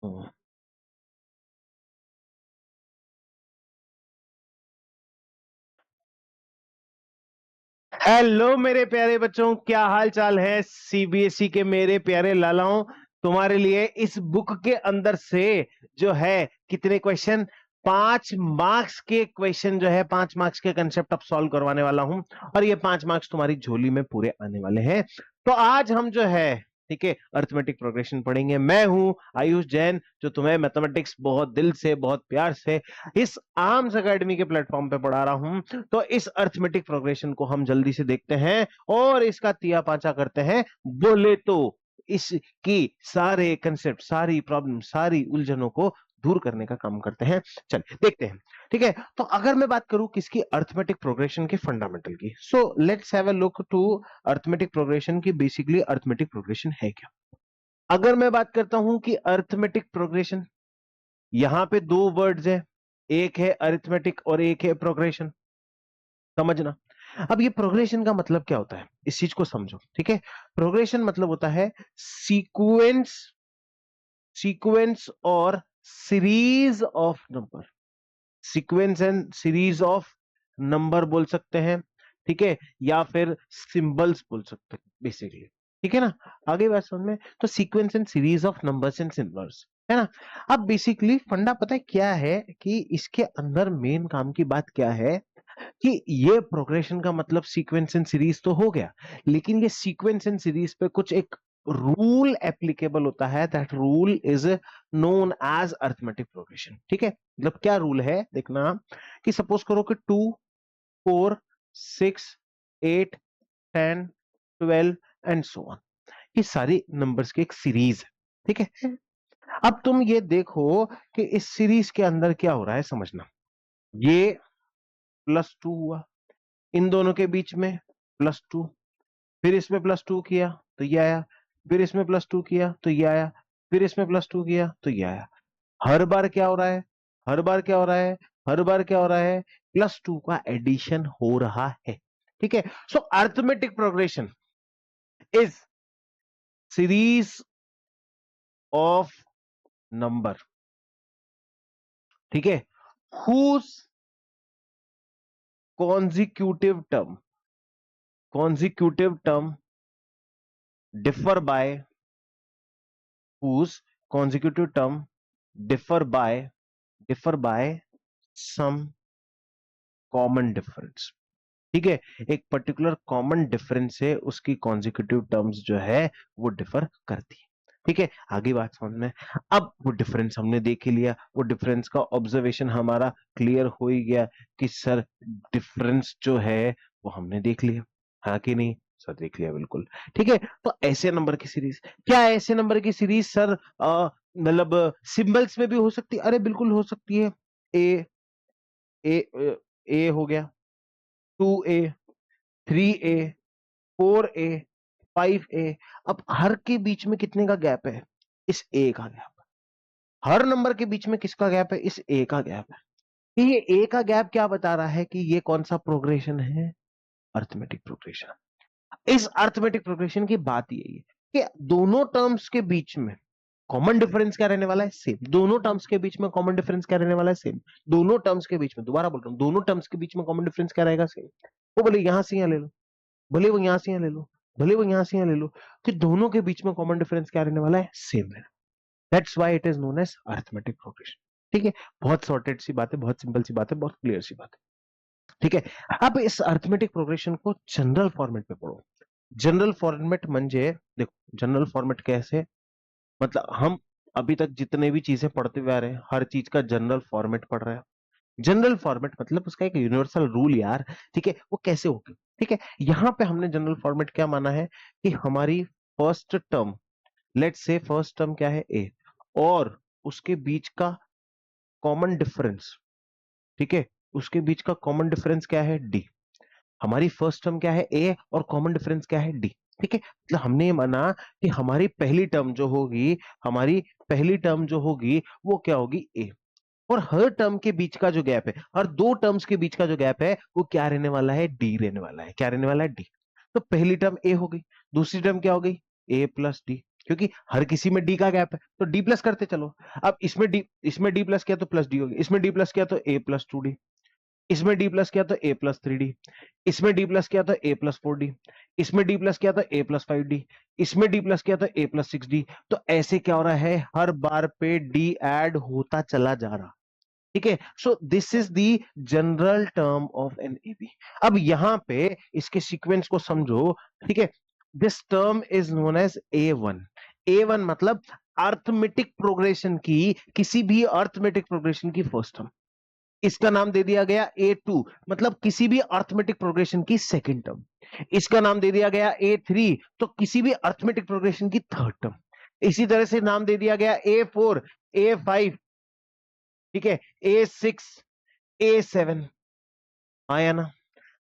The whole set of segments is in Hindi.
हेलो मेरे प्यारे बच्चों, क्या हाल चाल है। सीबीएसई के मेरे प्यारे लालाओं, तुम्हारे लिए इस बुक के अंदर से जो है कितने क्वेश्चन, 5 मार्क्स के क्वेश्चन जो है 5 मार्क्स के कंसेप्ट अब सॉल्व करवाने वाला हूं, और ये 5 मार्क्स तुम्हारी झोली में पूरे आने वाले हैं। तो आज हम जो है, ठीक है, अर्थमेटिक प्रोग्रेशन पढ़ेंगे। मैं हूं आयुष जैन, जो तुम्हें मैथमेटिक्स बहुत दिल से, बहुत प्यार से इस आर्म्स एकेडमी के प्लेटफॉर्म पे पढ़ा रहा हूं। तो इस अर्थमेटिक प्रोग्रेशन को हम जल्दी से देखते हैं और इसका तिया पांचा करते हैं। बोले तो इसकी सारे कंसेप्ट, सारी प्रॉब्लम, सारी उलझनों को दूर करने का काम करते हैं। चलिए देखते हैं, ठीक है। तो अगर मैं बात करूं किसकी, अर्थमेटिक प्रोग्रेशन के फंडामेंटल की, so let's have a look to arithmetic progression की। बेसिकली अर्थमेटिक प्रोग्रेशन है क्या? अगर मैं बात करता हूं कि अर्थमेटिक प्रोग्रेशन, यहां पे दो वर्ड्स है, एक है अरिथमेटिक और एक है प्रोग्रेशन। समझना। अब ये प्रोग्रेशन का मतलब क्या होता है, इस चीज को समझो, ठीक है। प्रोग्रेशन मतलब होता है सीक्वेंस, सीक्वेंस और series of number. Sequence and series of number बोल सकते हैं, ठीक है, या फिर सिंबल्स बोल सकते हैं बेसिकली, ठीक है ना। आगे बात समझ में, तो sequence and series of numbers and symbols, है ना। अब बेसिकली फंडा पता है क्या है, कि इसके अंदर मेन काम की बात क्या है, कि ये प्रोग्रेशन का मतलब सीक्वेंस एंड सीरीज तो हो गया, लेकिन ये सीक्वेंस एंड सीरीज पे कुछ एक रूल एप्लीकेबल होता है। That rule is known as arithmetic progression, ठीक है। मतलब क्या रूल है, देखना, कि सपोज करो कि 2, 4, 6, 8, 10, 12 एंड सो ऑन, ये सारी नंबर्स की एक सीरीज है, ठीक है। अब तुम ये देखो कि इस सीरीज के अंदर क्या हो रहा है, समझना। ये +2 हुआ, इन दोनों के बीच में +2, फिर इसमें +2 किया तो ये आया, फिर इसमें +2 किया तो ये आया, फिर इसमें +2 किया तो ये आया। हर बार क्या हो रहा है, हर बार क्या हो रहा है, हर बार क्या हो रहा है, +2 का एडिशन हो रहा है, ठीक है। So arithmetic progression is series of number, ठीक है, whose consecutive term differ by whose consecutive term differ by some common difference, ठीक है। एक पर्टिकुलर कॉमन डिफरेंस से उसकी कॉन्जिक्यूटिव टर्म्स जो है वो डिफर करती है, ठीक है। आगे बात समझ में। अब वो डिफरेंस हमने देख ही लिया, वो डिफरेंस का ऑब्जर्वेशन हमारा क्लियर हो ही गया कि सर डिफरेंस जो है वो हमने देख लिया, हाँ कि नहीं सर, देख लिया बिल्कुल, ठीक है। तो ऐसे नंबर की सीरीज, क्या ऐसे नंबर की सीरीज सर मतलब सिंबल्स में भी हो सकती है? अरे बिल्कुल हो सकती है। ए ए ए हो गया, 2a, 3a, 4a, 5a। अब हर के बीच में कितने का गैप है, इस ए का गैप। हर नंबर के बीच में किसका गैप है, इस ए का गैप है। ये ए का गैप क्या बता रहा है, कि ये कौन सा प्रोग्रेशन है, अर्थमेटिक प्रोग्रेशन। इस अर्थमेटिक प्रोग्रेशन की बात यही है कि दोनों टर्म्स के बीच में कॉमन डिफरेंस क्या रहने वाला है, सेम। दोनों टर्म्स के बीच में कॉमन डिफरेंस क्या रहने वाला है, सेम। दोनों टर्म्स के बीच में, दोबारा बोल रहा हूं, दोनों टर्म्स के बीच में कॉमन डिफरेंस क्या रहेगा, सेम। वो बोले यहां से यहां ले लो, भले वो यहां से यहां ले लो, भले वो यहां से यहां ले लो, कि दोनों के बीच में कॉमन डिफरेंस क्या रहने वाला है, सेम है। That's why it is known as arithmetic progression, ठीक है। बहुत सॉर्टेड सी बात है, बहुत सिंपल सी बात है, बहुत क्लियर सी बात है, ठीक है। अब इस अरिथमेटिक प्रोग्रेशन को जनरल फॉर्मेट में पढ़ो। जनरल फॉर्मेट म्हणजे, देखो जनरल फॉर्मेट कैसे, मतलब हम अभी तक जितने भी चीजें पढ़ते हुए आ रहे हैं, हर चीज का जनरल फॉर्मेट पढ़ रहे हैं। जनरल फॉर्मेट मतलब उसका एक यूनिवर्सल रूल यार, ठीक है, वो कैसे होगी, ठीक है। यहां पे हमने जनरल फॉर्मेट क्या माना है, कि हमारी first term, let's say first term क्या है, ए, और उसके बीच का कॉमन डिफरेंस, ठीक है, उसके बीच का कॉमन डिफरेंस क्या है, डी। हमारी फर्स्ट टर्म क्या है, ए, और कॉमन डिफरेंस क्या है, डी, ठीक है। मतलब हमने ये माना कि हमारी पहली टर्म जो होगी, हमारी पहली टर्म जो होगी वो क्या होगी, ए, और हर टर्म के बीच का जो गैप है, हर दो टर्म्स के बीच का जो गैप है वो क्या रहने वाला है, डी रहने वाला है। क्या रहने वाला है, डी। तो पहली टर्म ए हो गई, दूसरी टर्म क्या हो गई, ए प्लस डी, क्योंकि हर किसी में डी का गैप है, तो डी प्लस करते चलो। अब इसमें डी प्लस किया तो प्लस डी होगी, इसमें डी प्लस किया तो ए प्लस 2d, इसमें डी प्लस किया तो ए प्लस 3d, इसमें डी प्लस किया तो ए प्लस 4d, इसमें डी प्लस किया तो ए प्लस 5d, इसमें डी प्लस किया तो ए प्लस 6d। तो ऐसे क्या हो रहा है, हर बार पे डी ऐड होता चला जा रहा। ठीक है, so this is the general term of an AP. अब यहां पे इसके सीक्वेंस को समझो। ठीक है, this term is known as A1। A1 मतलब अर्थमेटिक प्रोग्रेशन की, किसी भी अर्थमेटिक प्रोग्रेशन की फर्स्ट टर्म। इसका नाम दे दिया गया A2 मतलब किसी भी अर्थमेटिक प्रोग्रेशन की सेकंड टर्म। इसका नाम दे दिया गया A3 तो किसी भी अर्थमेटिक प्रोग्रेशन की थर्ड टर्म। इसी तरह से नाम दे दिया गया A4, A5, ठीक है, A6, A7। आया ना?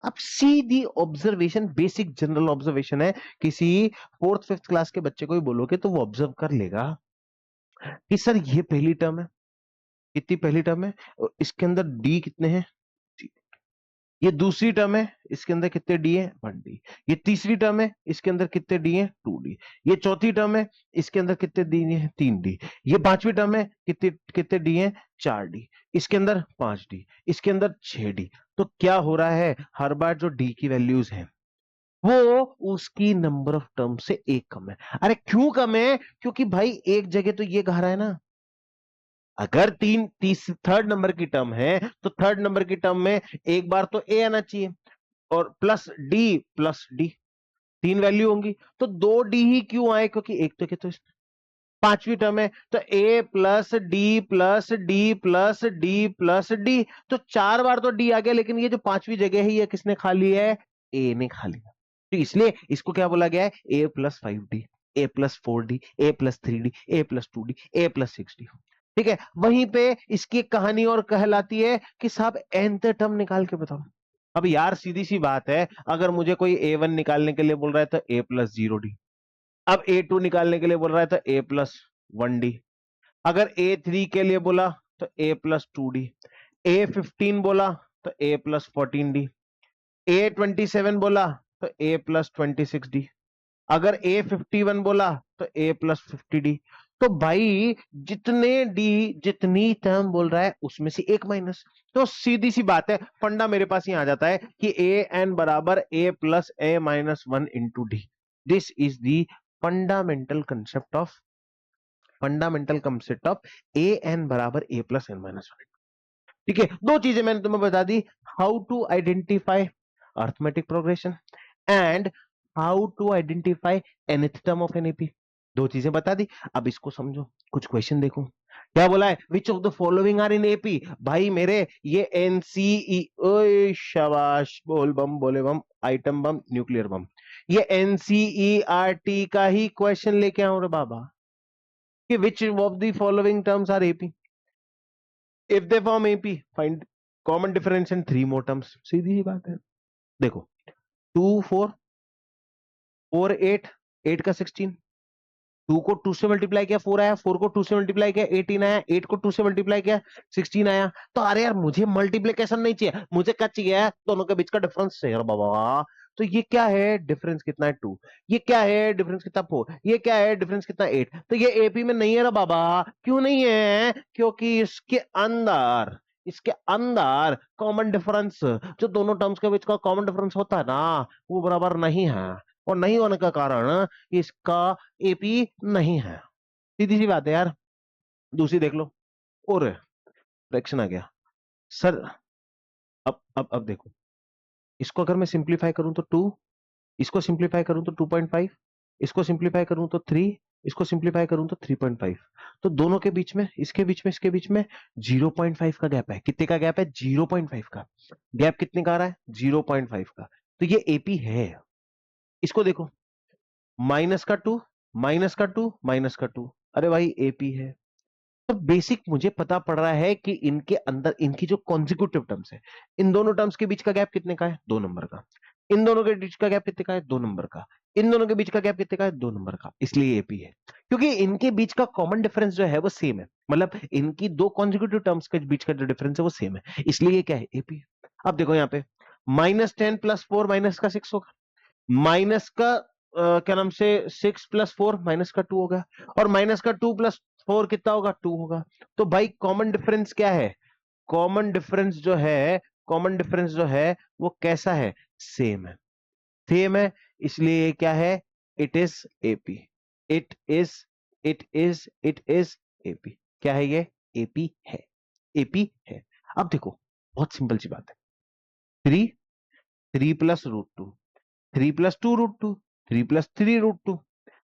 अब सीधी ऑब्जर्वेशन, बेसिक जनरल ऑब्जर्वेशन है, किसी फोर्थ फिफ्थ क्लास के बच्चे को ही बोलोगे तो वो ऑब्जर्व कर लेगा कि सर ये पहली टर्म है, कितनी पहली टर्म है, और इसके अंदर डी कितने हैं, ये दूसरी टर्म है, इसके अंदर कितने डी है, 1d। ये तीसरी टर्म है, इसके अंदर कितने डी है, 2d। ये चौथी टर्म है, इसके अंदर कितने डी है, 3d। ये पांचवी टर्म है, कितने कितने डी है, 4d। इसके अंदर 5d, इसके अंदर 6d। तो क्या हो रहा है, हर बार जो डी की वैल्यूज हैं वो उसकी नंबर ऑफ टर्म से एक कम है। अरे क्यों कम है, क्योंकि भाई एक जगह तो ये कह रहा है ना, अगर थर्ड नंबर की टर्म है तो थर्ड नंबर की टर्म में एक बार तो ए आना चाहिए और प्लस डी, तीन वैल्यू होंगी। तो 2d ही क्यों आए, क्योंकि एक तो पांचवी टर्म है, तो a plus D plus D plus D plus D. तो 4 बार तो डी आ गया, लेकिन ये जो पांचवी जगह है ये किसने खा ली है, a ने खा लिया। तो इसलिए इसको क्या बोला गया है, a plus 5d, a plus 4d, a plus 3d, a plus 2d, a plus 6d। ठीक है, वहीं पे इसकी कहानी और कहलाती है कि साहब nth टर्म निकाल के बताओ। अब यार सीधी सी बात है, अगर मुझे कोई A1 निकालने के लिए बोल रहा है तो a प्लस 0d, अब A2 निकालने के लिए बोल रहा है तो a प्लस 1d, अगर A3 के लिए बोला तो a प्लस 2d, A15 बोला तो a प्लस 14d, A27 बोला तो a प्लस 26d, अगर A51 बोला तो a प्लस 50d। तो भाई जितनी टर्म बोल रहा है उसमें से एक माइनस। तो सीधी सी बात है, फंडा मेरे पास ही आ जाता है कि ए एन बराबर a plus a minus 1 into d. This is the fundamental concept of a n बराबर a प्लस एन माइनस 1। ठीक है, दो चीजें मैंने तुम्हें बता दी, how to identify arithmetic progression and how to identify nth term of an AP. दो चीजें बता दी, अब इसको समझो। कुछ क्वेश्चन देखो, क्या बोला है, which of the following are in AP. भाई मेरे ये एनसीई, ओए शाबाश, बोल बम बोले बम, आइटम बम, न्यूक्लियर बम, ये एनसीईआरटी का ही क्वेश्चन लेके आओ रे बाबा, कि which of the following terms are AP. If they form AP find common difference in 3 more terms. सीधी सी बात है, देखो 2 4 4 8, 8 का 16, 2 को 2 से मल्टीप्लाई किया 4 आया, 4 को 2 से मल्टीप्लाई किया 18 आया, 8 को 2 से मल्टीप्लाई किया 16 आया। तो अरे यार मुझे मल्टीप्लिकेशन नहीं चाहिए, मुझे क्या चाहिए, दोनों के बीच का डिफरेंस है बाबा। तो ये क्या है, डिफरेंस कितना है 2, ये क्या है, डिफरेंस कितना 4, ये क्या है, डिफरेंस कितना 8। तो ये एपी में नहीं है ना बाबा। क्यों नहीं है, क्योंकि इसके अंदर कॉमन डिफरेंस, जो दोनों टर्म्स के बीच का कॉमन डिफरेंस होता है ना, वो बराबर नहीं है, और नहीं होने का कारण इसका एपी नहीं है। सीधी सी बात है यार। दूसरी देख लो, और फ्रैक्शन आ गया सर। अब देखो, इसको अगर मैं सिंप्लीफाई करूं तो 2, इसको सिंप्लीफाई करूं तो 2.5, इसको सिंप्लीफाई करूं तो 3, इसको सिंप्लीफाई करूं तो 3.5। तो दोनों के बीच में, इसके बीच में 0.5 का गैप है। कितने का गैप है, 0.5 का गैप। कितने का आ रहा है, 0.5 का। तो ये एपी है। इसको देखो, माइनस का 2, माइनस का 2, माइनस का 2, अरे भाई एपी है। तो बेसिक मुझे पता पड़ रहा है कि इनके अंदर इनकी जो कॉन्जिक्यूटिव टर्म्स है, इन दोनों टर्म्स के बीच का गैप कितने का है, 2 नंबर का। इन दोनों के बीच का गैप कितने का है, 2 नंबर का। इन दोनों के बीच का गैप कितने का है, 2 नंबर का। इसलिए एपी है, क्योंकि इनके बीच का कॉमन डिफरेंस जो है वो सेम है। मतलब इनकी दो कॉन्जिक्यूटिव टर्म्स के बीच का जो डिफरेंस है वो सेम है, इसलिए ये क्या है, एपी। अब देखो यहाँ पे -10 + 4 -6 होगा, माइनस का क्या नाम से 6 प्लस 4 माइनस का 2 होगा, और माइनस का 2 प्लस 4 कितना होगा, 2 होगा। तो भाई कॉमन डिफरेंस क्या है, कॉमन डिफरेंस जो है, कॉमन डिफरेंस जो है वो कैसा है, सेम है, सेम है, इसलिए ये क्या है, it is AP, it is it is AP. क्या है ये, एपी है, एपी है। अब देखो बहुत सिंपल सी बात है, 3 3 plus root 2, 3 plus 2 root 2, 3 plus 3 root 2।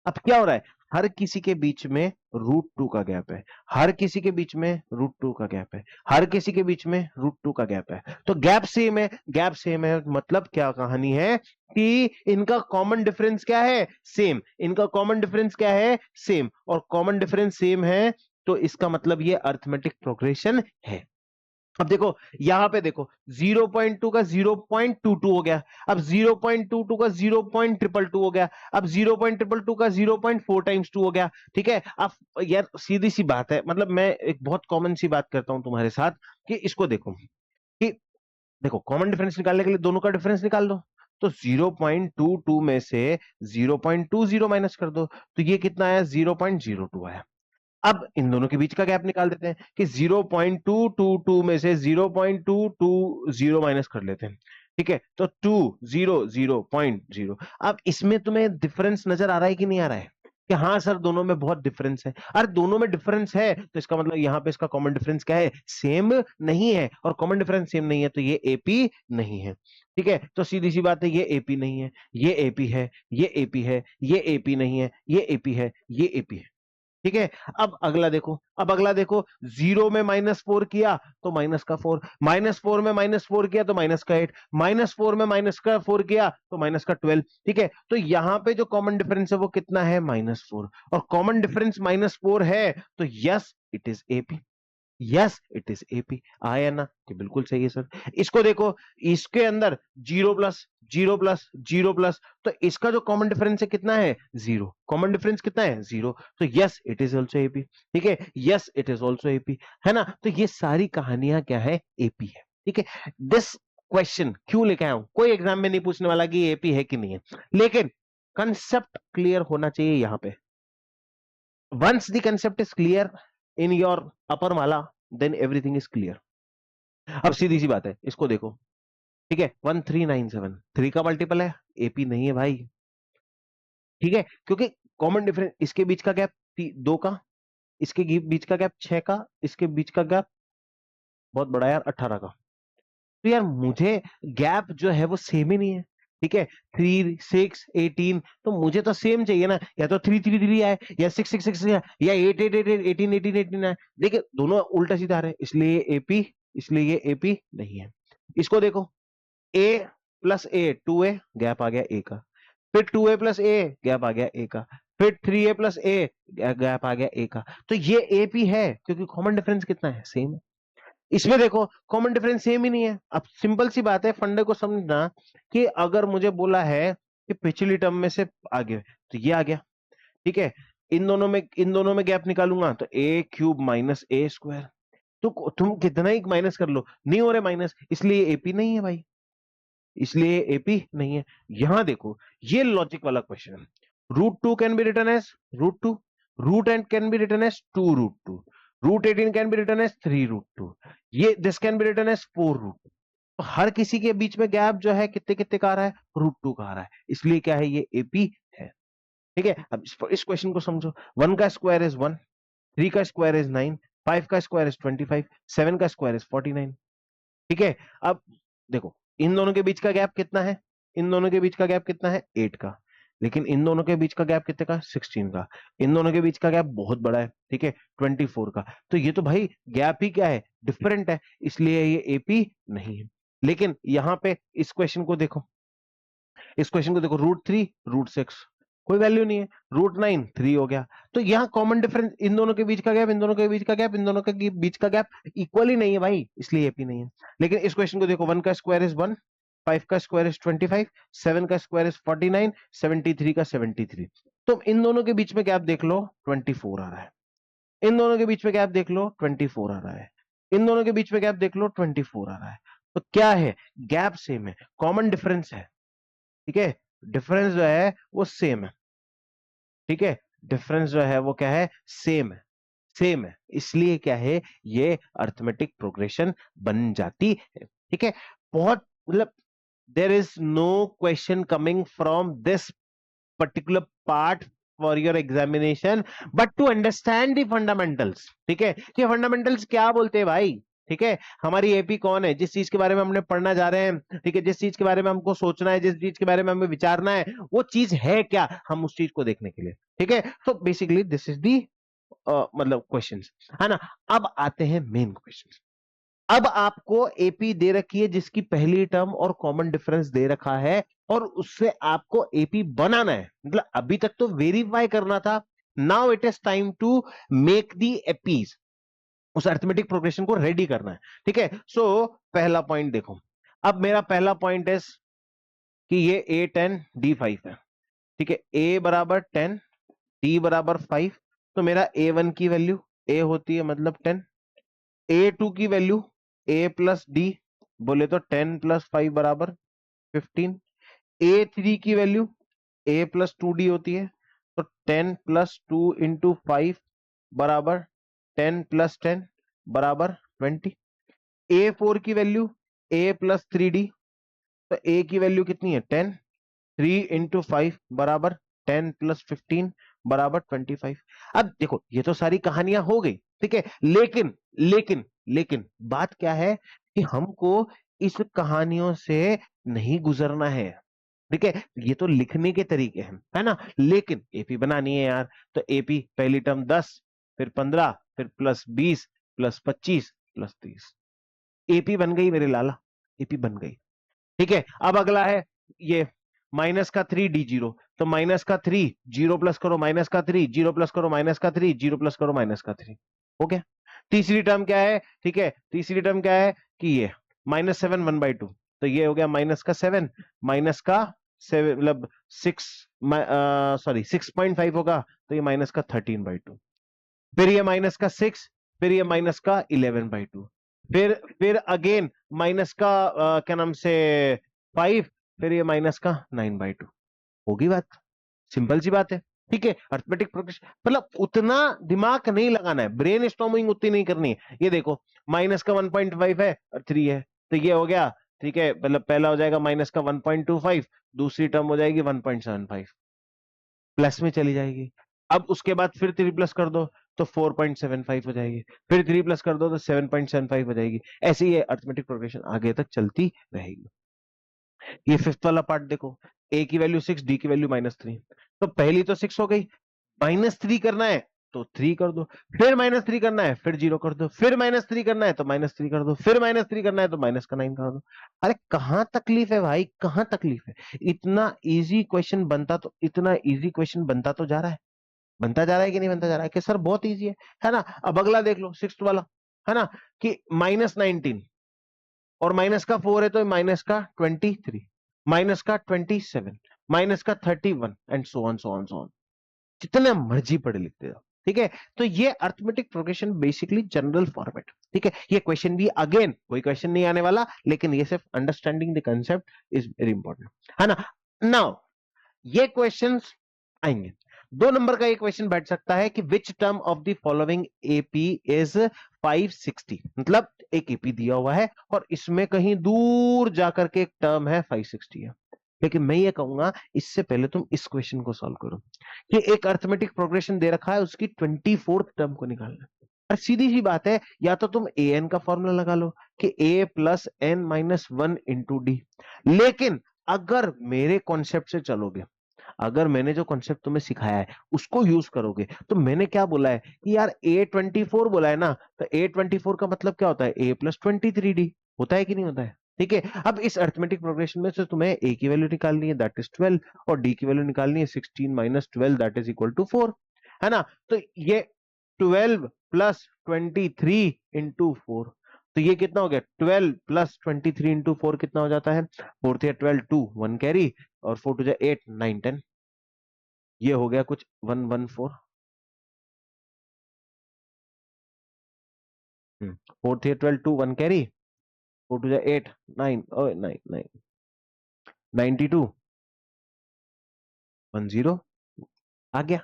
अब क्या हो रहा है, हर किसी के बीच में रूट 2 का गैप है, हर किसी के बीच में रूट 2 का गैप है, हर किसी के बीच में रूट 2 का गैप है। तो गैप सेम है, गैप सेम है, मतलब क्या कहानी है कि इनका कॉमन डिफरेंस क्या है, सेम, इनका कॉमन डिफरेंस क्या है, सेम, और कॉमन डिफरेंस सेम है, तो इसका मतलब ये अरिथमेटिक प्रोग्रेशन है। अब देखो यहां पे देखो 0.2 का 0.22 हो गया, अब 0.22 का 0.222 हो गया, अब 0.222 का 0.4 टाइम्स 2 हो गया। ठीक है, अब यार सीधी सी बात है, मतलब मैं एक बहुत कॉमन सी बात करता हूं तुम्हारे साथ कि इसको देखो कि देखो कॉमन डिफरेंस निकालने के लिए दोनों का डिफरेंस निकाल दो, तो 0.22 में से 0.20 माइनस कर दो, तो ये कितना आया, 0.02 आया। अब इन दोनों के बीच का गैप निकाल देते हैं कि 0.222 में से 0.220 माइनस कर लेते हैं। ठीक है, तो 200.0। अब इसमें तुम्हें डिफरेंस नजर आ रहा है कि नहीं आ रहा है, कि हाँ सर दोनों में बहुत डिफरेंस है। अरे दोनों में डिफरेंस है तो इसका मतलब यहाँ पे इसका कॉमन डिफरेंस क्या है, सेम नहीं है, और कॉमन डिफरेंस सेम नहीं है तो ये एपी नहीं है। ठीक है, तो सीधी सी बात है, ये एपी नहीं है, ये एपी है, ये एपी है, ये एपी नहीं है, ये एपी है, ये एपी है। ठीक है, अब अगला देखो, अब अगला देखो, 0 में -4 किया तो माइनस का 4, -4 में -4 किया तो माइनस का 8, -4 में माइनस का 4 किया तो माइनस का 12। ठीक है, तो यहां पे जो कॉमन डिफरेंस है वो कितना है, -4, और कॉमन डिफरेंस -4 है, तो yes it is AP, yes it is AP. आया ना, कि बिल्कुल सही है सर। इसको देखो, इसके अंदर 0 प्लस 0 प्लस 0 प्लस, तो इसका जो कॉमन डिफरेंस है कितना है, 0, कॉमन डिफरेंस कितना है, 0, तो yes it is also AP. ठीक है, yes it is also AP, है ना। तो ये सारी कहानियां क्या है, एपी है। ठीक है, दिस क्वेश्चन क्यों लेके आया हूं, कोई एग्जाम में नहीं पूछने वाला कि एपी है कि नहीं है, लेकिन कंसेप्ट क्लियर होना चाहिए यहां पे। Once the concept is clear in your upper mala, then everything is clear. अब सीधी सी बात है, इसको देखो। ठीक है, 1397 3 का मल्टीपल है, एपी नहीं है भाई। ठीक है, क्योंकि कॉमन डिफरेंस, इसके बीच का गैप 2 का, इसके बीच का गैप 6 का, इसके बीच का गैप बहुत बड़ा यार 18 का। तो यार मुझे गैप जो है वो सेम ही नहीं है। ठीक है, 3 6 18, तो मुझे तो सेम चाहिए ना, या तो 3 3 3 आए, या 6 6 6 आए, या 8 8 8 18 18 18 आए। देखिए दोनों उल्टा सीधा आ रहे हैं, इसलिए एपी, इसलिए ये एपी नहीं है। इसको देखो, ए प्लस ए 2a, गैप आ गया ए का, फिर 2a प्लस ए, गैप आ गया ए का, फिर 3a प्लस ए, गैप आ गया ए का। तो ये एपी है क्योंकि कॉमन डिफरेंस कितना है, सेम है। इसमें देखो कॉमन डिफरेंस सेम ही नहीं है। अब सिंपल सी बात है, फंडे को समझना कि अगर मुझे बोला है कि पिछली टर्म में से आगे, तो ये आ गया। ठीक है, इन दोनों में गैप निकालूंगा तो ए क्यूब माइनस ए स्क्वायर, तो तुम कितना ही माइनस कर लो नहीं हो रहे माइनस, इसलिए एपी नहीं है भाई, इसलिए एपी नहीं है। यहां देखो, ये लॉजिक वाला क्वेश्चन है। √2 can be written as √2, root and can be written as 2√2, √18 can be written as 3√2, ये this can be written as 4√2। तो हर किसी के बीच में गैप जो है कितने कितने का आ रहा है, √2 का आ रहा है, इसलिए क्या है, ये एपी है। ठीक है, अब इस क्वेश्चन को समझो। 1 का स्क्वायर इज 1, 3 का स्क्वायर इज 9, 5 का स्क्वायर इज 25, 7 का स्क्वायर इज 49। ठीक है, अब देखो इन दोनों के बीच का गैप कितना है, इन दोनों के बीच का गैप कितना है, 8 का, लेकिन इन दोनों के बीच का गैप कितने का, 16 का। इन दोनों के बीच का गैप बहुत बड़ा है, ठीक है, 24 का। तो ये तो भाई गैप ही क्या है, डिफरेंट है, इसलिए ये एपी नहीं है। लेकिन यहां पे इस क्वेश्चन को देखो, इस क्वेश्चन को देखो, √3 √6, कोई वैल्यू नहीं है, √9 3 हो गया। तो यहाँ कॉमन डिफरेंस, इन दोनों के बीच का गैप, इन दोनों के बीच का गैप, इन दोनों के बीच का गैप इक्वल ही नहीं है भाई, इसलिए एपी नहीं है। लेकिन इस क्वेश्चन को देखो, 1 का स्क्वायर इज 1, 5 का स्क्वायर इज 25, 7 का स्क्वायर इज 49, 73 का 73। तो इन दोनों के बीच में गैप देख लो, 24 आ रहा है। इन दोनों के बीच में गैप देख लो, 24 आ रहा है। इन दोनों के बीच में गैप देख लो, 24 आ रहा है। तो क्या है, गैप सेम है, कॉमन डिफरेंस है। ठीक है, डिफरेंस जो है वो सेम है, ठीक है, डिफरेंस जो है वो क्या है, सेम है, सेम है, इसलिए क्या है, ये अर्थमेटिक प्रोग्रेशन बन जाती है, ठीक है। बहुत मतलब there is no question coming from this particular part for your examination but to understand the fundamentals, ठीक है, ये फंडामेंटल्स क्या बोलते हैं भाई, ठीक है, हमारी एपी कौन है, जिस चीज के बारे में हमने पढ़ना जा रहे हैं, ठीक है, जिस चीज के बारे में हमको सोचना है, जिस चीज के बारे में हमें विचारना है, वो चीज है क्या, हम उस चीज को देखने के लिए, ठीक है। तो बेसिकली दिस इज दी मतलब क्वेश्चंस, है ना। अब आते हैं मेन क्वेश्चंस। अब आपको एपी दे रखी है जिसकी पहली टर्म और कॉमन डिफरेंस दे रखा है, और उससे आपको एपी बनाना है, मतलब अभी तक तो वेरीफाई करना था, now it is time to make the APs, उस अर्थमेटिक प्रोग्रेशन को रेडी करना है, ठीक है। सो पहला पॉइंट देखो, अब मेरा पहला पॉइंट है कि ये A10 D5 है, ठीक है, ए बराबर 10, डी बराबर 5, तो मेरा A1 की वैल्यू ए होती है मतलब 10, A2 की वैल्यू ए प्लस डी, बोले तो 10 प्लस 5 बराबर 15, A3 की वैल्यू ए प्लस 2D होती है, तो 10 प्लस 2 इंटू 5 बराबर 10 प्लस 10 बराबर 20, A4 की वैल्यू ए प्लस 3D, तो ए की वैल्यू कितनी है 10, 3 इंटू 5 बराबर 10 प्लस 15 बराबर 25। अब देखो ये तो सारी कहानियां हो गई, ठीक है, लेकिन लेकिन लेकिन बात क्या है कि हमको इस कहानियों से नहीं गुजरना है, ठीक है, ये तो लिखने के तरीके हैं, है ना, लेकिन एपी बनानी है यार, तो एपी पहली टर्म 10, फिर 15, फिर +20 +25 +30, एपी बन गई मेरे लाला, एपी बन गई, ठीक है। अब अगला है ये -3 D0, तो -3 जीरो प्लस करो, -3 जीरो प्लस करो, -3 जीरो प्लस करो, -3, हो गया। तीसरी टर्म क्या है, ठीक है, तीसरी टर्म क्या है कि ये -7 1/2, तो ये हो गया -7, -7 मतलब 6, सॉरी 6.5 होगा, तो ये -13/2, फिर ये -6, फिर ये -11/2, फिर अगेन माइनस का क्या नाम से 5, फिर ये -9/2, होगी बात, सिंपल सी बात है, ठीक है। अर्थमेटिक प्रोग्रेशन मतलब उतना दिमाग नहीं लगाना है, ब्रेन स्टॉर्मिंग उतनी नहीं करनी है। ये देखो -1.5 है और 3 है, तो ये हो गया, ठीक है, मतलब पहला हो जाएगा -1.25, दूसरी टर्म हो जाएगी 1.75, प्लस में चली जाएगी। अब उसके बाद फिर 3 प्लस कर दो तो 4.75 हो जाएगी, फिर 3 प्लस कर दो तो 7.75 हो जाएगी, ऐसे ही ये अर्थमेटिक प्रोग्रेशन आगे तक चलती रहेगी। ये फिफ्थ वाला पार्ट देखो, ए की वैल्यू 6, डी की वैल्यू -3, तो पहली तो 6 हो गई, -3 करना है तो 3 कर दो, फिर -3 करना है फिर 0 कर दो, फिर -3 करना है तो -3 कर दो, फिर -3 करना है तो -9 कर दो। अरे कहां तकलीफ है भाई, कहां तकलीफ है, इतना इजी क्वेश्चन बनता, तो इतना इजी क्वेश्चन बनता तो जा रहा है, बनता जा रहा है कि नहीं बनता जा रहा है कि सर बहुत इजी है ना। अब अगला देख लो सिक्स्थ वाला, है ना, कि -19 और -4 है तो -23, -27, -31 एंड सो ऑन, जितना मर्जी पढ़े लिखते जाओ, ठीक है। तो ये arithmetic progression basically general format, ठीक है। ये क्वेश्चन भी अगेन कोई क्वेश्चन नहीं आने वाला, लेकिन ये सिर्फ understanding the concept is very important, है ना। नाउ ये क्वेश्चंस आएंगे, 2 नंबर का ये क्वेश्चन बैठ सकता है कि which term of the following AP is 560, मतलब एक एपी दिया हुआ है और इसमें कहीं दूर जाकर के एक टर्म है 560 है, लेकिन मैं ये कहूंगा इससे पहले तुम इस क्वेश्चन को सॉल्व करो कि एक अर्थमेटिक प्रोग्रेशन दे रखा है, उसकी 24th टर्म को निकालना है। और सीधी सी बात है, या तो तुम ए एन का फॉर्मूला लगा लो कि a plus N minus 1 into d, लेकिन अगर मेरे कॉन्सेप्ट से चलोगे, अगर मैंने जो कॉन्सेप्ट तुम्हें सिखाया है उसको यूज करोगे, तो मैंने क्या बोला है कि यार A24 बोला है ना, तो A24 का मतलब क्या होता है, A+23D होता है कि नहीं होता है, ठीक है। अब इस अर्थमेटिक प्रोग्रेशन में से तुम्हें ए की वैल्यू निकालनी है, दैट इज 12, और डी की वैल्यू निकालनी है 16 minus 12, that is equal to 4, है ना। तो ये 12 प्लस 23 इंटू 4, तो ये कितना हो गया, 12 प्लस 23 इंटू 4 कितना हो जाता है, 4 या 12, 2 1 कैरी, और 4 2 8 9 10, ये हो गया कुछ 114, 4 3 12 2 1 कैरी, 4 2 8 9 9 9 92, 10 आ गया।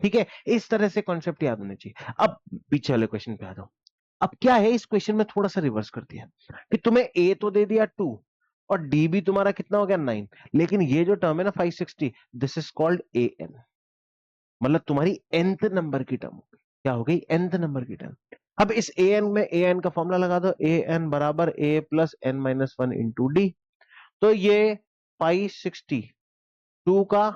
ठीक है, इस तरह से कॉन्सेप्ट याद होने चाहिए। अब पीछे वाले क्वेश्चन पे आ जाओ। अब क्या है, इस क्वेश्चन में थोड़ा सा रिवर्स कर दिया कि तुम्हें ए तो दे दिया 2 और डी भी तुम्हारा कितना हो गया 9, लेकिन ये जो टर्म है ना 560, this is called a n, मतलब तुम्हारी nth नंबर की टर्म हो गई। क्या हो गई? nth नंबर की टर्म। अब इस ए एन में ए एन का फॉर्मूला लगा दो, ए एन बराबर a plus N minus one into D. तो ये 560 2 का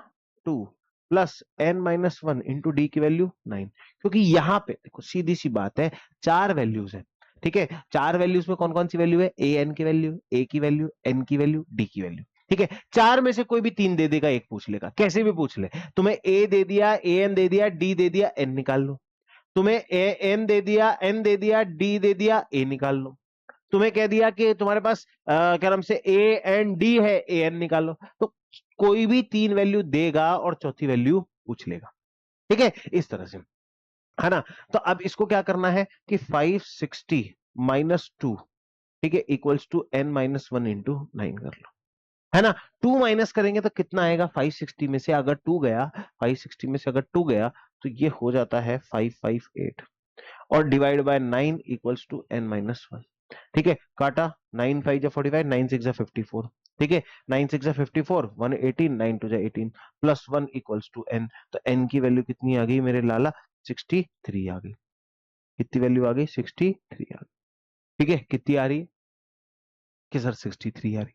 2 plus n minus one into d की वैल्यू 9, क्योंकि यहां पे देखो सीधी सी बात है, 4 वैल्यूज है। ठीक है, 4 वैल्यूज में कौन कौन सी वैल्यू है? ए एन की वैल्यू, ए की वैल्यू, एन की वैल्यू, डी की वैल्यू। ठीक है, 4 में से कोई भी 3 दे देगा, एक पूछ लेगा, कैसे भी पूछ ले। तुम्हें ए दे दिया, ए एन दे दिया, डी दे दिया, एन निकाल लो। तुम्हें ए एन दे दिया, एन दे दिया, डी दे दिया, ए निकाल लो। तुम्हें कह दिया कि तुम्हारे पास क्या नाम से ए एन डी है, ए एन निकालो। तो कोई भी 3 वैल्यू देगा और चौथी वैल्यू पूछ लेगा। ठीक है, इस तरह से, है ना। तो अब इसको क्या करना है कि 560 माइनस 2, ठीक है, equals to n minus one into 9 कर लो, है ना। 2 माइनस करेंगे तो कितना आएगा? 560 में से अगर 2 गया, 560 में से अगर 2 गया तो ये हो जाता है 558, और divide by 9 equals to n minus one. ठीक है, काटा, 9 5 जा 45, 9 6 जा 54। ठीक है, 9 6 जा 54, 118, 9 2 जा 18, प्लस 1 इक्वल्स टू n। तो n की वैल्यू कितनी आ गई मेरे लाला? 63 आ गई। कितनी वैल्यू आ गई? 63 आ गई। ठीक है, कितनी आ रही है कि सर 63 आ रही?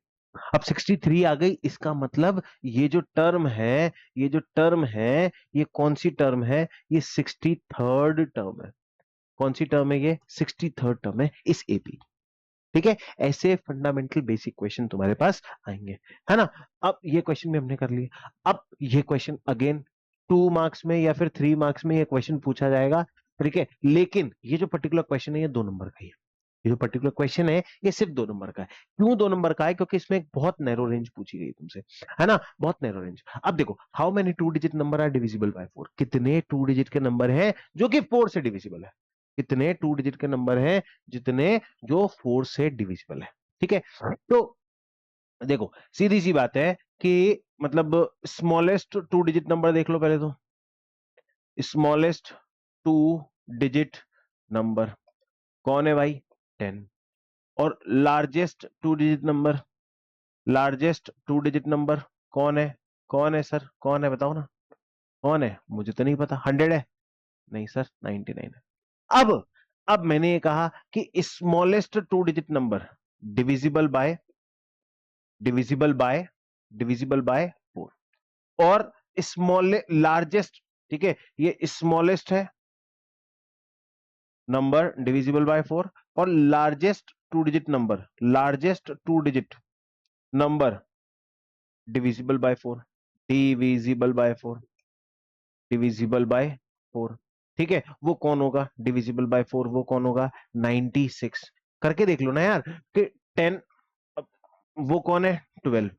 अब 63 आ गई, इसका मतलब ये जो टर्म है, ये जो टर्म है, ये कौन सी टर्म है? ये 63rd टर्म है। कौन सी टर्म है ये? 63rd टर्म है इस एपी। ठीक है, ऐसे फंडामेंटल बेसिक क्वेश्चन तुम्हारे पास आएंगे, है ना। अब ये क्वेश्चन भी हमने कर लिया। अब ये क्वेश्चन अगेन 2 मार्क्स में या फिर 3 मार्क्स में ये क्वेश्चन पूछा जाएगा। ठीक है, लेकिन ये जो पर्टिकुलर क्वेश्चन है ये 2 नंबर का ही है। ये जो पर्टिकुलर क्वेश्चन है ये सिर्फ 2 नंबर का है। क्यों 2 नंबर का है? क्योंकि इसमें एक बहुत नैरो रेंज पूछी गई तुमसे, है ना, बहुत नैरो रेंज। अब देखो, how many 2 digit number are divisible by 4? कितने 2 डिजिट के नंबर हैं जो कि 4 से डिविजिबल है? कितने 2 डिजिट के नंबर हैं जितने जो 4 से डिविजिबल है? ठीक है, तो देखो सीधी सी बात है कि मतलब स्मॉलेस्ट 2 डिजिट नंबर देख लो पहले तो। स्मॉलेस्ट 2 डिजिट नंबर कौन है भाई? 10। और largest 2 digit number, largest 2 digit number कौन है? कौन है सर? कौन है? बताओ ना, कौन है? मुझे तो नहीं पता। 100 है? नहीं सर, 99 है। अब मैंने ये कहा कि smallest 2 digit number divisible by, divisible by, divisible by 4, और स्मॉल लार्जेस्ट, ठीक है, ये स्मॉलेस्ट है नंबर डिविजिबल बाय 4, और largest 2 digit number, largest 2 digit number divisible by 4, divisible by 4, divisible by 4। ठीक है, वो कौन होगा? डिविजिबल बाय 4 वो कौन होगा? 96। करके देख लो ना यार कि 10, वो कौन है? 12,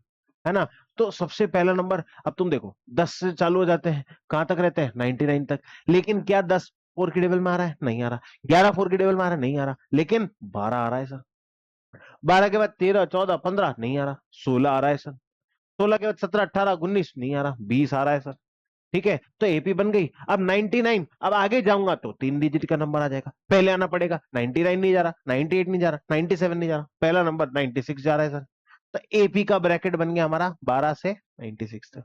है ना। तो सबसे पहला नंबर, अब तुम देखो 10 से चालू हो जाते हैं, कहां तक रहते हैं? 99 तक। लेकिन क्या 10 4 की टेबल में आ रहा है? नहीं आ रहा। 11 4 की टेबल में आ रहा है? नहीं आ रहा। लेकिन 12 आ रहा है सर। 12 के बाद 13 14 15 नहीं आ रहा। 16 आ रहा है सर। 16 के बाद 17 18 19 नहीं आ रहा। 20 आ रहा है सर। ठीक है, तो एपी बन गई। अब 99, अब आगे जाऊंगा तो 3 डिजिट का नंबर आ जाएगा। पहले आना पड़ेगा। 99 नहीं जा रहा, 98 नहीं जा रहा, 97 नहीं जा रहा, पहला नंबर 96 जा रहा है सर। तो एपी का ब्रैकेट बन गया हमारा 12 से 96 तक,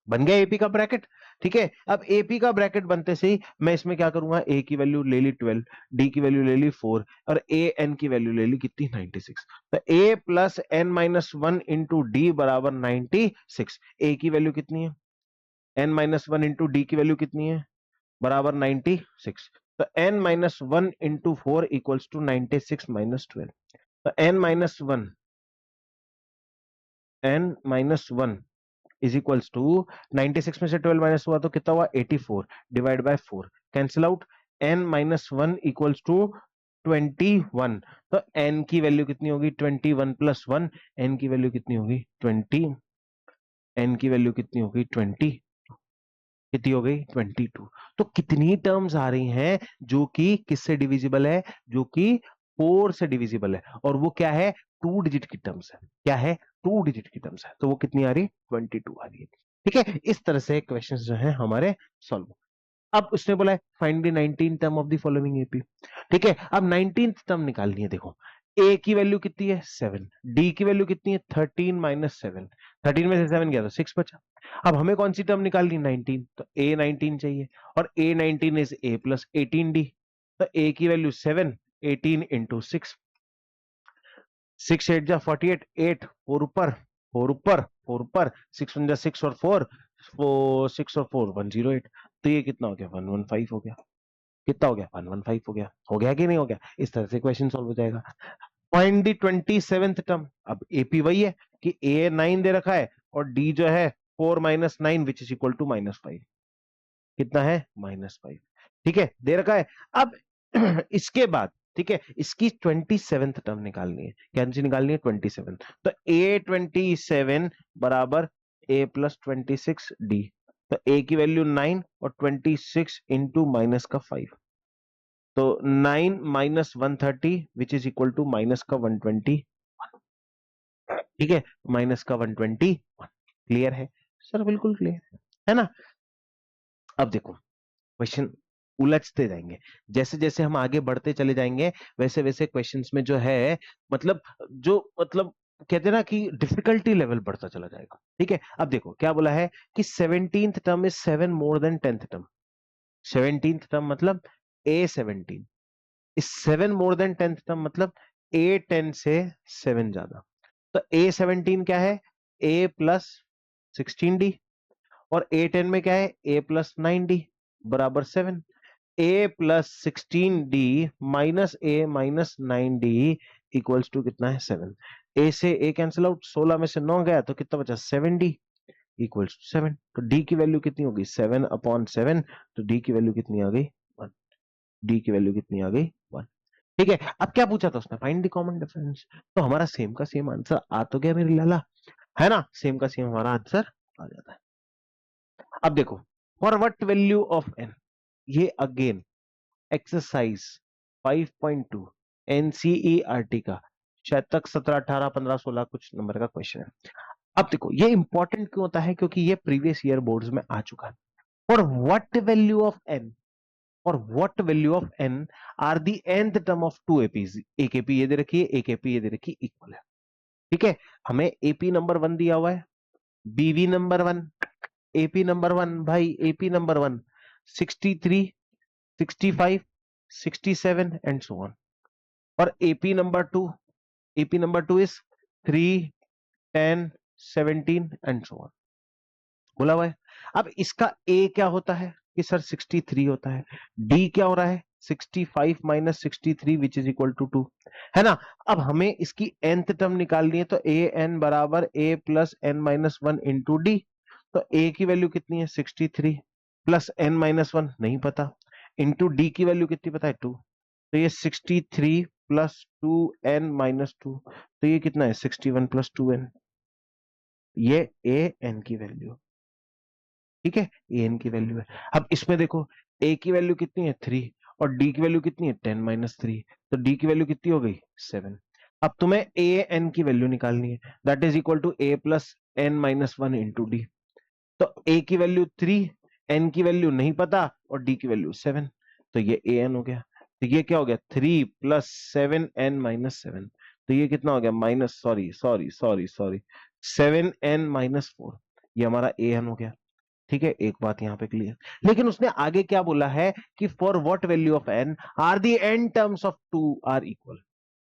बन गया एपी का ब्रैकेट। ठीक है, अब एपी का ब्रैकेट बनते से ही मैं इसमें क्या करूंगा? ए की वैल्यू ले ली 12, डी की वैल्यू ले ली 4, और ए एन की वैल्यू ले ली कितनी? 96। तो a plus N minus one into D बराबर 96। ए की वैल्यू कितनी है? N minus one into d की वैल्यू कितनी है? बराबर 96। तो n minus one into 4 equals to 96 minus 12। तो n minus one is equals to 96 में से 12 माइनस हुआ तो कितना हुआ? 84 divide by 4, cancel out. n minus one equals to 21। तो n की वैल्यू कितनी होगी? 21 प्लस 1। n की वैल्यू कितनी होगी? 20। n की वैल्यू कितनी होगी? 20। कितनी हो गई? 22। तो कितनी टर्म्स आ रही हैं जो कि किससे डिविजिबल है? जो कि 4 से डिविजिबल है, और वो क्या है? 2 डिजिट की टर्म्स है। क्या है? 2 डिजिट की टर्म्स है। तो वो कितनी आ रही है? 22 आ रही है। ठीक है, इस तरह से क्वेश्चंस जो है हमारे सॉल्व। अब उसने बोला है find the 19 term of the following AP. ठीक है, अब 19th टर्म निकालनी है। देखो ए की वैल्यू कितनी है 7, डी की वैल्यू कितनी है 13 माइनस 7, 13 में से 7 गया तो 6 बचा। अब हमें कौन सी टर्म निकालनी 19, तो ए 19 चाहिए, और ए 19 इज ए प्लस 18 डी। तो ए की वैल्यू 7, 18 इंटू 6, 6 8 जा 48, 8 4 ऊपर, 4 ऊपर, 4 ऊपर, 6 1 जा 6 और 4, 6 और 4 108। तो ये कितना हो गया 115 हो गया। कितना हो गया 115 हो गया कि नहीं हो गया? इस तरह से क्वेश्चन सॉल्व हो जाएगा। Find the 27th term. अब एपी वही है कि ए 9 दे रखा है और डी जो है 4 minus 9 which is equal to -5। कितना है -5। ठीक है, दे रखा है। अब इसके बाद ठीक है, इसकी 27th टर्म निकालनी है। क्या निकालनी है 27। तो A27 बराबर A प्लस 26 डी। तो A की वैल्यू 9 और 26 इंटू माइनस का 5, तो 9 minus 130 which is equal to minus का 120। ठीक है, माइनस का 120। क्लियर है सर? बिल्कुल क्लियर है ना? अब देखो क्वेश्चन उलझते जाएंगे, जैसे जैसे हम आगे बढ़ते चले जाएंगे वैसे वैसे क्वेश्चंस में जो है मतलब जो मतलब कहते हैं ना कि डिफिकल्टी लेवल बढ़ता चला जाएगा। ठीक है, अब देखो क्या बोला है कि 17th term is 7 more than 10th term. 17th term मतलब A17 is 7 more than 10th term मतलब A10 से 7 ज्यादा। तो A17 क्या है A प्लस 16D, और A10 में क्या है A प्लस 9D बराबर 7। A plus 16D minus a minus 9D equals to कितना है 7। ए से ए कैंसिल आउट, 16 में से 9 गया तो कितना बचा 7D इक्वल्स टू 7। तो डी की वैल्यू कितनी होगी 7/7। तो डी की वैल्यू कितनी आ गई 1। डी की वैल्यू कितनी आ गई 1। ठीक है, अब क्या पूछा था उसने फाइंड द कॉमन डिफरेंस। तो हमारा सेम का सेम आंसर आ तो गया मेरी लाला, है ना? सेम का सेम हमारा आंसर आ जाता है। अब देखो for what value of N, ये अगेन एक्सरसाइज 5.2 एनसीईआरटी का शायद तक 17 18 15 16 कुछ नंबर का क्वेश्चन है। अब देखो ये इंपॉर्टेंट क्यों होता है, क्योंकि ये प्रीवियस ईयर बोर्ड्स में आ चुका है। और व्हाट वैल्यू ऑफ एन, और what value of N are the nth term of two APs. एक एपी ये दे रखी है, एक एपी ये दे रखी इक्वल है। ठीक है, हमें एपी नंबर 1 दिया हुआ है, बीवी नंबर 1, एपी नंबर 1 भाई, AP number 1 63 65 67 and so on. और AP number 2, AP number 2 is 3 10 17 and so on बोला हुआ है। अब इसका ए क्या होता है कि सर 63 होता है, डी क्या हो रहा है 65 minus 63 which is equal to 2, है ना? अब हमें इसकी nth टर्म निकालनी है, तो ए एन बराबर a plus N minus 1 into D. तो ए की वैल्यू कितनी है 63 प्लस एन माइनस 1 नहीं पता, इंटू डी की वैल्यू कितनी पता है 2। तो ये 63 प्लस 2n-2, तो ये कितना है 61 प्लस 2n। ये ए एन की वैल्यू, ठीक है, ए एन की वैल्यू है। अब इसमें देखो ए की वैल्यू कितनी है 3 और डी की वैल्यू कितनी है 10-3, तो डी की वैल्यू कितनी हो गई 7। अब तुम्हें ए एन की वैल्यू निकालनी है, that is equal to A plus n-1 into D. तो ए की वैल्यू 3, एन की वैल्यू नहीं पता और डी की वैल्यू 7, तो ये ए एन हो गया। तो ये क्या हो गया 3 प्लस 7n-7, तो ये कितना हो गया minus sorry sorry sorry sorry 7n-4, ये हमारा ए एन हो गया। ठीक है, एक बात यहां पे क्लियर। लेकिन उसने आगे क्या बोला है कि for what value of N are the N terms of two are equal.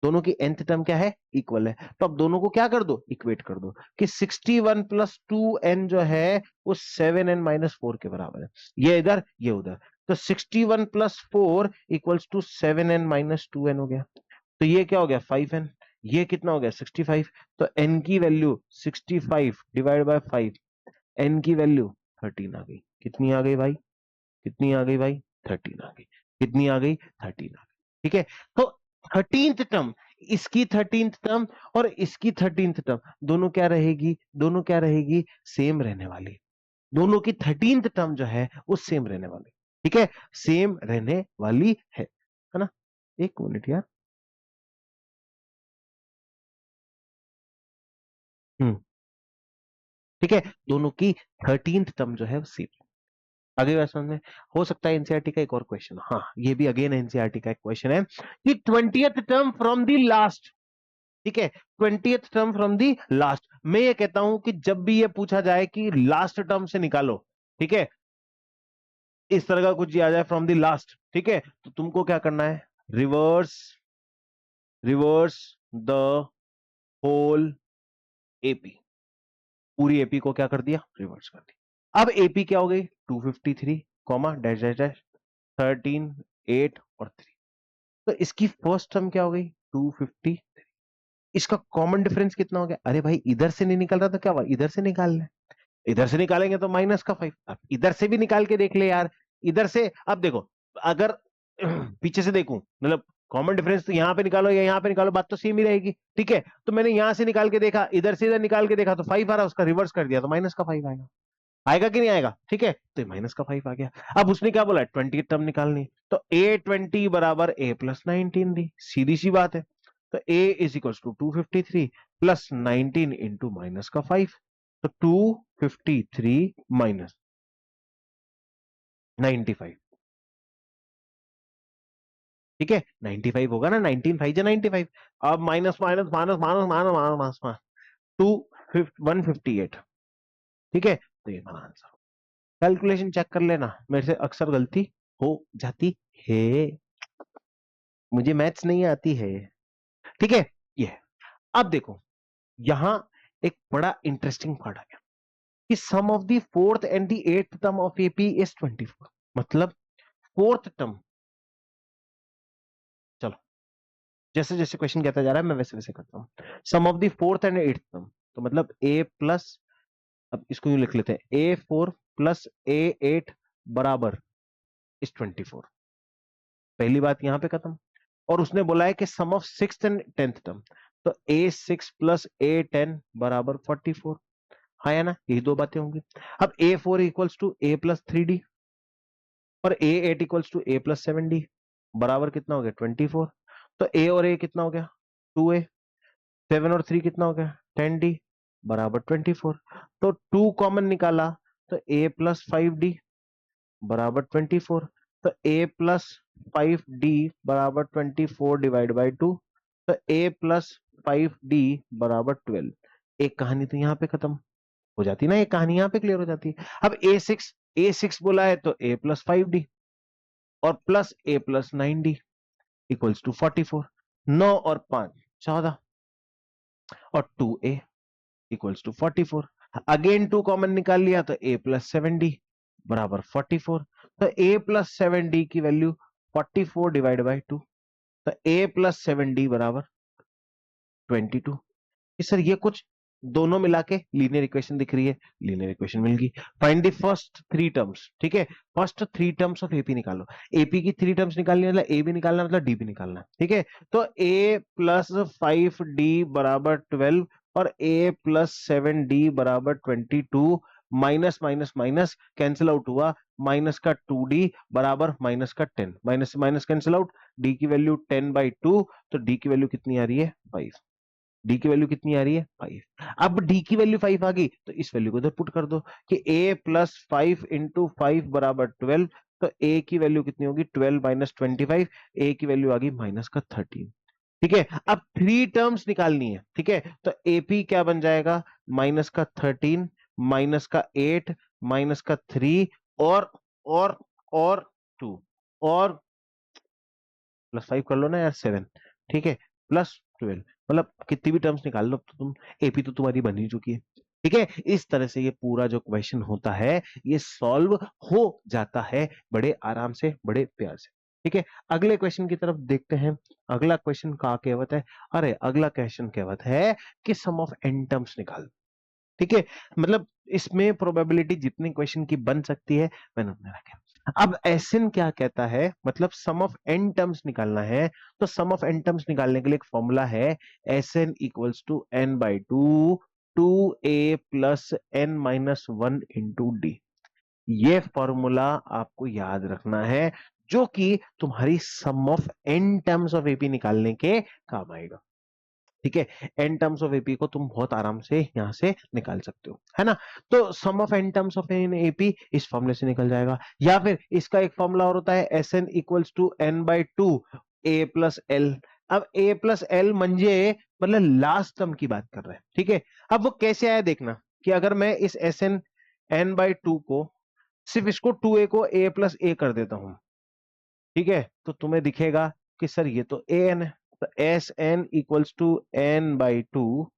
दोनों की nth टर्म क्या है इक्वल है, तो अब दोनों को क्या कर दो इक्वेट कर दो कि 61 प्लस 2n जो है वो 7n-4 के बराबर है। ये इधर ये उधर, तो 61 प्लस 4 इक्वल्स टू 7n-2n हो गया। तो ये क्या हो गया 5n, ये कितना हो गया 65। तो n की वैल्यू 65 डिवाइड बाय 5, n की वैल्यू 13 आ गई। कितनी आ गई भाई? कितनी आ गई भाई? 13 आ गई। कितनी आ गई? 13 आ गई। ठीक है, तो 13th टर्म, इसकी 13th टर्म और इसकी 13th टर्म दोनों क्या रहेगी? दोनों क्या रहेगी? सेम रहने वाली। दोनों की 13th टर्म जो है वो सेम रहने वाली। ठीक है, सेम रहने वाली है ना? एक मिनट यार। हम्म ठीक है, दोनों की 13th टर्म जो है वो सी। अगली बात समझ में, हो सकता है एनसीईआरटी का एक और क्वेश्चन, हाँ ये भी अगेन एनसीईआरटी का एक क्वेश्चन है कि 20th term from the last, ठीक है, 20th term from the last. मैं ये कहता हूं कि जब भी ये पूछा जाए कि लास्ट टर्म से निकालो, ठीक है, इस तरह का कुछ आ जाए फ्रॉम दी लास्ट, ठीक है, तो तुमको क्या करना है, रिवर्स द होल एपी, पूरी एपी को क्या कर दिया, रिवर्स कर दिया। अब एपी क्या हो गई, 253 कॉमा डैश डैश डैश 13 8 और 3। तो इसकी फर्स्ट टर्म क्या हो गई, 253। इसका कॉमन डिफरेंस कितना हो गया, अरे भाई इधर से नहीं निकल रहा तो क्या हुआ, इधर से निकाल ले, इधर से निकालेंगे तो माइनस का 5। अब इधर से भी निकाल के देख ले यार, इधर से, अब देखो अगर पीछे से देखूं, मतलब कॉमन डिफरेंस तो यहां पे निकालो या यहां पे निकालो, बात तो सेम ही रहेगी, ठीक है। तो मैंने यहां से निकाल के देखा, इधर से इधर निकाल के देखा तो 5 आ रहा, उसका रिवर्स कर दिया तो माइनस का 5 आएगा, आएगा कि नहीं आएगा, ठीक है, तो माइनस का 5 आ गया। अब उसने क्या बोला, 20 टर्म निकालनी, तो A20 बराबर A+19 दी, सीधी सी बात है। तो A is equal to 253 plus 19 into minus का 5, तो 253 माइनस 95, ठीक है, 95 होगा ना, 19 5 जा 95। अब minus minus minus minus minus minus minus 158, ठीक है, तो ये हमारा आंसर। कैलकुलेशन चेक कर लेना, मेरे से अक्सर गलती हो जाती है, मुझे मैथ्स नहीं आती है, ठीक है। ये अब देखो, यहां एक बड़ा इंटरेस्टिंग पार्ट आ गया कि sum of the fourth and the eighth term of AP is 24, मतलब फोर्थ टर्म, चलो जैसे जैसे क्वेश्चन कहता जा रहा है मैं वैसे वैसे करता हूं, sum of the fourth and eighth term, तो मतलब ए प्लस, अब इसको यूं लिख लेते हैं, A4 प्लस A8 बराबर इस 24, पहली बात यहां पे खत्म। और उसने बोला है कि sum of sixth and tenth term, तो A6 प्लस A10 बराबर 44, हाँ या ना, यही दो बातें होंगी। अब A4 इक्वल्स टू A+3D और A8 इक्वल्स टू A+7D बराबर कितना हो गया, 24। तो A और A कितना हो गया, 2A, 7 और 3 कितना हो गया, 10D बराबर 24। तो 2 कॉमन निकाला, तो A+5D बराबर 24, तो A+5D बराबर 24 डिवाइड बाई 2, तो A+5D बराबर 12। एक कहानी तो यहां पे खत्म हो जाती ना, एक कहानी यहां पे क्लियर हो जाती है। अब A6 बोला है तो A+5D और प्लस A+9D इक्वल्स टू 44, 9 और 5 14 और 2A equals to 44। Again 2 common निकाल लिया तो A+7D बराबर 44, तो A+7D की वैल्यू 44 डिवाइड बाई 2, तो A+7D बराबर 22। सर ये कुछ दोनों मिला के लीनियर इक्वेशन दिख रही है, लीनियर इक्वेशन मिल गई। फाइंड द फर्स्ट 3 टर्म्स, ठीक है, फर्स्ट 3 टर्म्स ऑफ एपी निकालो। एपी की 3 टर्म्स निकालनी मतलब ए भी निकालना मतलब डी भी निकालना, ठीक है। तो A+5D बराबर 12 और A+7D बराबर 22, minus minus minus cancel out हुआ, माइनस का 2D बराबर माइनस का 10, minus minus cancel out, D की वैल्यू 10/2, तो डी की वैल्यू कितनी आ रही है, 5। डी की वैल्यू कितनी आ रही है, 5। अब डी की वैल्यू 5 आ गई तो इस वैल्यू को इधर पुट कर दो कि A+5 इंटू 5 बराबर 12, तो ए की वैल्यू कितनी होगी, 12 माइनस 25, ए की वैल्यू आ गई माइनस का 13, ठीक है। अब 3 टर्म्स निकालनी है, ठीक है, तो एपी क्या बन जाएगा, माइनस का 13 माइनस का 8 माइनस का 3 और और 2 और +5 कर लो ना यार, 7, ठीक है, +12, मतलब कितनी भी टर्म्स निकाल लो तो तुम, एपी तो तुम्हारी बन ही चुकी है, ठीक है। इस तरह से ये पूरा जो क्वेश्चन होता है ये सॉल्व हो जाता है बड़े आराम से, बड़े प्यार से, ठीक है। अगले क्वेश्चन की तरफ देखते हैं। अगला क्वेश्चन का कहवत है, अरे अगला क्वेश्चन कहवत है कि सम ऑफ एन टर्म्स निकाल, ठीक है, मतलब इसमें प्रोबेबिलिटी जितनी क्वेश्चन की बन सकती है मैंने उतना रखा। अब एसएन क्या कहता है, मतलब सम ऑफ एन टर्म्स निकालना है, तो सम ऑफ एन टर्म्स निकालने के लिए एक फॉर्मूला है, S n equals to n/2 2a plus n-1 into d. ये फॉर्मूला आपको याद रखना है, जो कि तुम्हारी sum of n terms of AP निकालने के काम आएगा। ठीक है, n टर्म्स ऑफ एपी को तुम बहुत आराम से यहां से निकाल सकते हो, है ना। तो sum of n terms of an AP इस फॉर्मूले से निकल जाएगा, या फिर इसका एक फॉर्मूला और होता है S N equals to N by two A plus L. अब ए प्लस एल म्हणजे मतलब लास्ट टर्म की बात कर रहे हैं, ठीक है। अब वो कैसे आया देखना, कि अगर मैं इस S N N by two को सिर्फ इसको टू ए को ए प्लस ए कर देता हूं, ठीक है, तो तुम्हें दिखेगा कि सर ये तो ए एन है, तो S N equals to N by two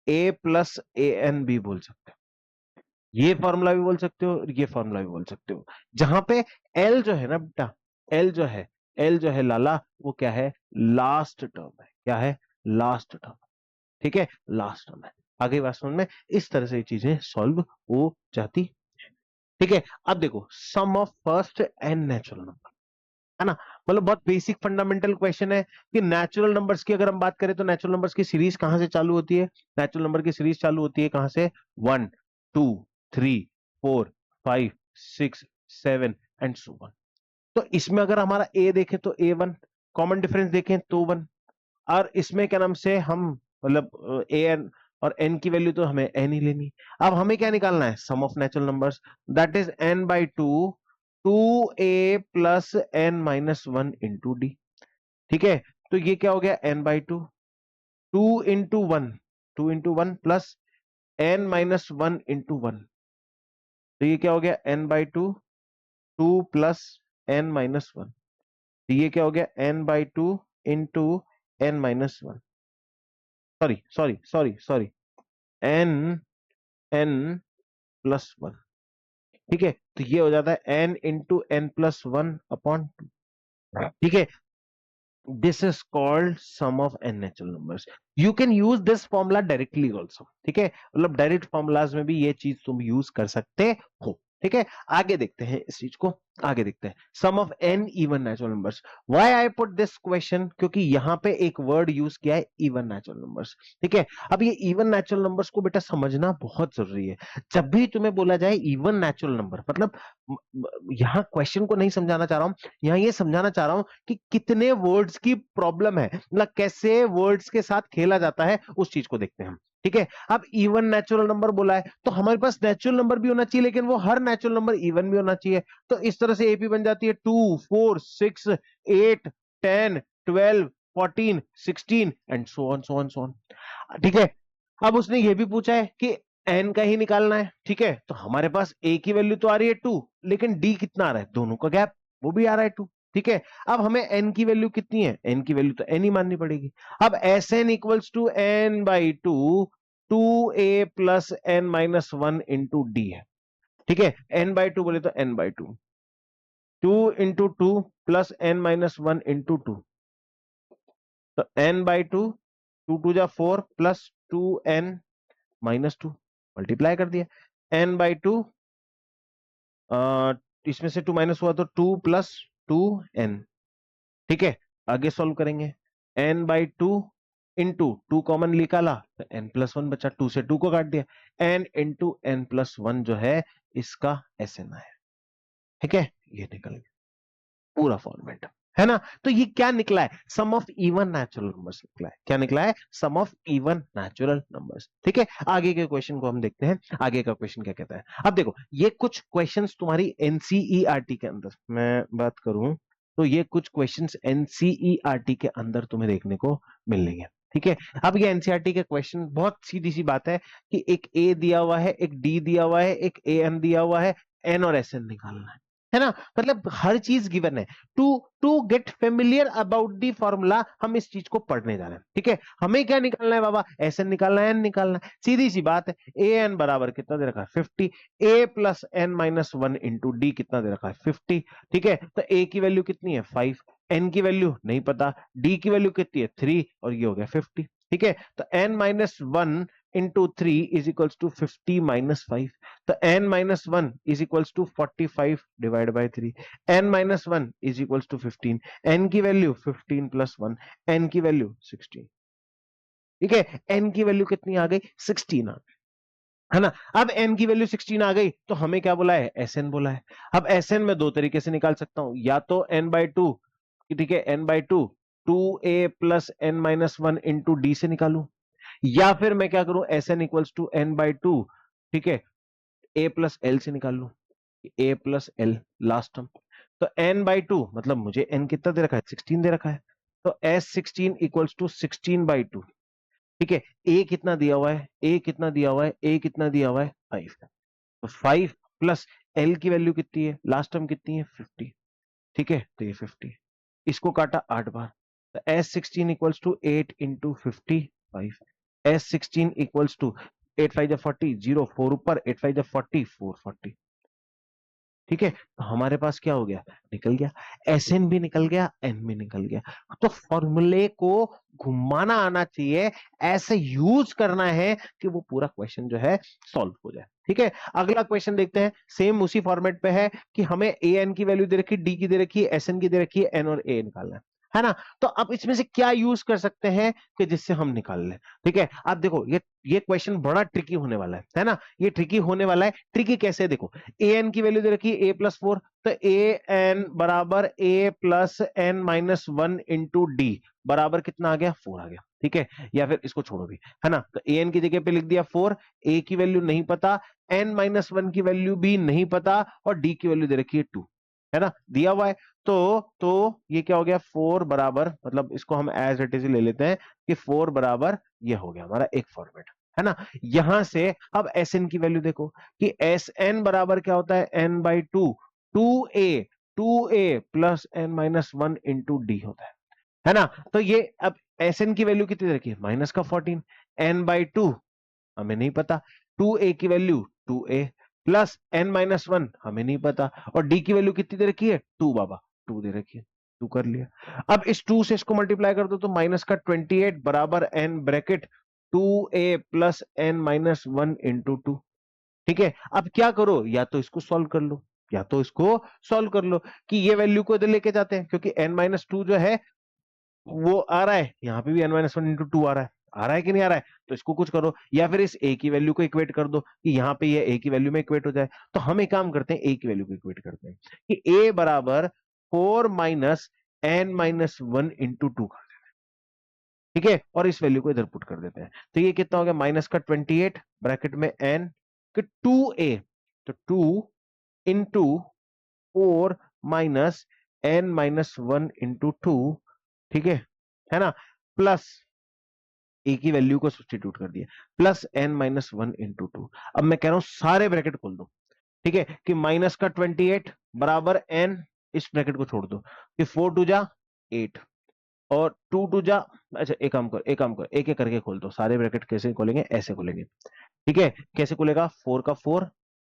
A plus A N भी बोल सकते हो, ये फॉर्मूला भी बोल सकते हो, ये फॉर्मूला भी बोल सकते हो। जहां पे एल जो है ना बेटा, एल जो है, एल जो है लाला, वो क्या है, लास्ट टर्म है। क्या है, लास्ट टर्म, ठीक है, लास्ट टर्म है। आगे बात समझ में, इस तरह से ये चीजें सॉल्व हो जाती, ठीक है। अब देखो, sum of first n natural number, है ना, मतलब बहुत बेसिक फंडामेंटल क्वेश्चन है कि नेचुरल नंबर्स की अगर हम बात करें तो नेचुरल नंबर्स की सीरीज कहां से चालू होती है, नेचुरल नंबर की सीरीज चालू होती है कहां से, 1 2 3 4 5 6 7 एंड सो ऑन। तो इसमें अगर हमारा ए देखें तो A1, कॉमन डिफरेंस देखें तो 1, और इसमें क्या नाम से हम मतलब ए एन और एन की वैल्यू तो हमें एन ही लेनी। अब हमें क्या निकालना है, sum of natural numbers, that is n by two, two A plus N minus one into d, ठीक है। तो ये क्या हो गया, n by two, two into one plus N minus one into one, तो ये क्या हो गया, n by two, two plus N minus one, तो ये क्या हो गया, n by two into n minus one, sorry sorry sorry sorry, N N plus one, ठीक है। तो ये हो जाता है N into N plus one upon two, ठीक है। This is called sum of N natural numbers. You can use this formula directly also, ठीक है, मतलब डायरेक्ट फॉर्मूलाज में भी ये चीज तुम यूज कर सकते हो, ठीक है। आगे देखते हैं इस चीज को, आगे देखते हैं sum of n even natural numbers. Why I put this question, क्योंकि यहां पे एक वर्ड यूज किया है इवन नेचुरल नंबर्स, ठीक है। अब ये इवन नेचुरल नंबर्स को बेटा समझना बहुत जरूरी है। जब भी तुम्हें बोला जाए इवन नेचुरल नंबर, मतलब यहां क्वेश्चन को नहीं समझाना चाह रहा हूं, यहां ये समझाना चाह रहा हूं कि कितने वर्ड्स की प्रॉब्लम है, मतलब कैसे वर्ड्स के साथ खेला जाता है, उस चीज को देखते हैं हम, ठीक है। अब इवन नेचुरल नंबर बोला है तो हमारे पास नेचुरल नंबर भी होना चाहिए, लेकिन वो हर नेचुरल नंबर इवन भी होना चाहिए। तो इस तरह से एपी बन जाती है 2 4 6 8 10 12 14 16 and so on so on so on, ठीक है। अब उसने ये भी पूछा है कि एन का ही निकालना है, ठीक है, तो हमारे पास ए की वैल्यू तो आ रही है 2, लेकिन डी कितना आ रहा है, दोनों का गैप वो भी आ रहा है 2, ठीक है। अब हमें एन की वैल्यू कितनी है, एन की वैल्यू तो एन ही माननी पड़ेगी। अब S N equals to N by two, two A plus N minus one into D है, ठीक है। एन बाई टू बोले तो n by two, two into two plus N minus one into two, तो n by two, two two जा four plus two n minus two, multiply कर दिया, एन बाई टू, इसमें से टू माइनस हुआ तो टू प्लस टू एन, ठीक है। आगे सॉल्व करेंगे, N by two into two common निकाला तो एन प्लस वन बचा, टू से टू को काट दिया, N into N plus one जो है इसका एस एन आया, ठीक है। ये निकल गया पूरा फॉर्मेट, है ना। तो ये क्या निकला है, sum of even natural numbers निकला है। क्या निकला है, sum of even natural numbers, ठीक है। आगे के क्वेश्चन को हम देखते हैं, आगे का क्वेश्चन क्या कहता है। अब देखो, ये कुछ क्वेश्चंस तुम्हारी एनसीईआरटी के अंदर मैं बात करूं तो ये कुछ क्वेश्चंस एनसीईआरटी के अंदर तुम्हें देखने को मिलेंगे, ठीक है। अब ये एनसीईआरटी के क्वेश्चन बहुत सीधी सी बात है कि एक ए दिया हुआ है, एक डी दिया हुआ है, एक ए एन दिया हुआ है, एन और एस एन निकालना है ना, मतलब हर चीज गिवन है। To to get familiar about the formula हम इस चीज को पढ़ने जा रहे हैं, ठीक है। हमें क्या निकालना है बाबा, एस एन निकालना है, एन निकालना है, सीधी सी बात है। ए एन बराबर कितना दे रखा है 50, a plus N minus one into d कितना दे रखा है 50, ठीक है। तो ए की वैल्यू कितनी है 5, एन की वैल्यू नहीं पता, डी की वैल्यू कितनी है 3 और ये हो गया 50, ठीक है। तो N minus one into three is equals to 50 minus 5, तो n minus one is equals to 45 divide by 3, n minus one is equals to 15, n की वैल्यू 15 प्लस 1, n की वैल्यू 16, ठीक है। n की वैल्यू कितनी आ गई 16 आ गई, है ना। अब n की वैल्यू 16 आ गई तो हमें क्या बोला है, Sn बोला है। अब Sn में दो तरीके से निकाल सकता हूं, या तो n बाई टू, ठीक है, n by two 2a plus n minus 1 into D से निकालूं, या फिर मैं क्या करूं, S N equals to N by two, ठीक है, ए प्लस एल से निकाल लूं, A plus L last term. तो n बाई टू मतलब मुझे n कितना दे रखा है, 16 दे रखा है, तो S 16 equals to 16 by two, ठीक है। ए कितना दिया हुआ है, ए कितना दिया हुआ है, ए कितना दिया हुआ है 5, तो 5 प्लस एल की वैल्यू कितनी है, लास्ट टर्म कितनी है 50, ठीक है, तो ये 50, इसको काटा 8 बार, तो S 16 equals to 8 into 55, S 16 equals to 8 5 जा 40, 0 4 ऊपर, 8 5 जा 40, 440, ठीक है। तो हमारे पास क्या हो गया, निकल गया, एस एन भी निकल गया, एन भी निकल गया। तो फॉर्मूले को घुमाना आना चाहिए, ऐसे यूज करना है कि वो पूरा क्वेश्चन जो है सॉल्व हो जाए, ठीक है। अगला क्वेश्चन देखते हैं, सेम उसी फॉर्मेट पे है कि हमें ए एन की वैल्यू दे रखी है, डी की दे रखी है, एस एन की दे रखी है, एन और ए निकालना है ना। तो अब इसमें से क्या यूज कर सकते हैं कि जिससे हम निकाल लें, ठीक है। अब देखो ये क्वेश्चन बड़ा ट्रिकी होने वाला है ना, ये ट्रिकी होने वाला है। ट्रिकी कैसे, देखो ए एन की वैल्यू दे रखी है ए प्लस 4, तो ए एन बराबर a plus N minus 1 into D बराबर कितना आ गया, 4 आ गया, ठीक है। या फिर इसको छोड़ो भी, है ना, तो ए एन की जगह पे लिख दिया 4, ए की वैल्यू नहीं पता, एन माइनस 1 की वैल्यू भी नहीं पता, और डी की वैल्यू दे रखी है 2, है ना, दिया हुआ है। तो ये क्या हो गया, 4 बराबर, मतलब इसको हम एज इट इज ले लेते हैं कि 4 बराबर ये हो गया हमारा एक फॉर्मेट, है ना। यहां से अब एस एन की वैल्यू देखो कि एस एन बराबर क्या होता है, N by two, two A plus N minus 1 into D होता है ना। तो ये अब एस एन की वैल्यू कितनी रखी है, माइनस का 14, एन बाई टू हमें नहीं पता, 2a की value 2a plus n minus 1 हमें नहीं पता, और d की वैल्यू कितनी दे रखी है, 2 बाबा, 2 दे रखी है, 2 कर लिया। अब इस 2 से इसको मल्टीप्लाई कर दो तो माइनस का 28 बराबर n bracket 2a plus n minus 1 into 2, ठीक है। अब क्या करो, या तो इसको सॉल्व कर लो, या तो इसको सॉल्व कर लो कि ये वैल्यू को इधर लेके जाते हैं, क्योंकि n माइनस 2 जो है वो आ रहा है, यहाँ पे भी n माइनस 1 इंटू 2 आ रहा है कि नहीं आ रहा है, तो इसको कुछ करो, या फिर इस a की वैल्यू को इक्वेट कर दो कि यहाँ पे ये a की वैल्यू में इक्वेट हो जाए। तो हम एक काम करते हैं, a की वैल्यू को इक्वेट करते हैं कि a बराबर 4 माइनस n माइनस 1 इंटू 2 कर देते हैं, ठीक है, और इस वैल्यू को इधर पुट कर देते हैं। तो ये कितना हो गया, माइनस का 28 ब्रैकेट में n कि 2a, तो 2 into 4 minus n minus 1 into 2, ठीक है ना, प्लस ए की वैल्यू को सब्स्टिट्यूट कर दिया, प्लस एन माइनस 1 इंटू 2। अब मैं कह रहा हूं सारे ब्रैकेट खोल दो, ठीक है, कि माइनस का 28 बराबर एन, इस ब्रैकेट को छोड़ दो कि 4 टू जा 8 और 2 टू जा, अच्छा एक काम करो, एक एक करके खोल दो सारे ब्रैकेट। कैसे खोलेंगे, ऐसे खोलेंगे, ठीक है। कैसे खुलेगा, 4 का 4,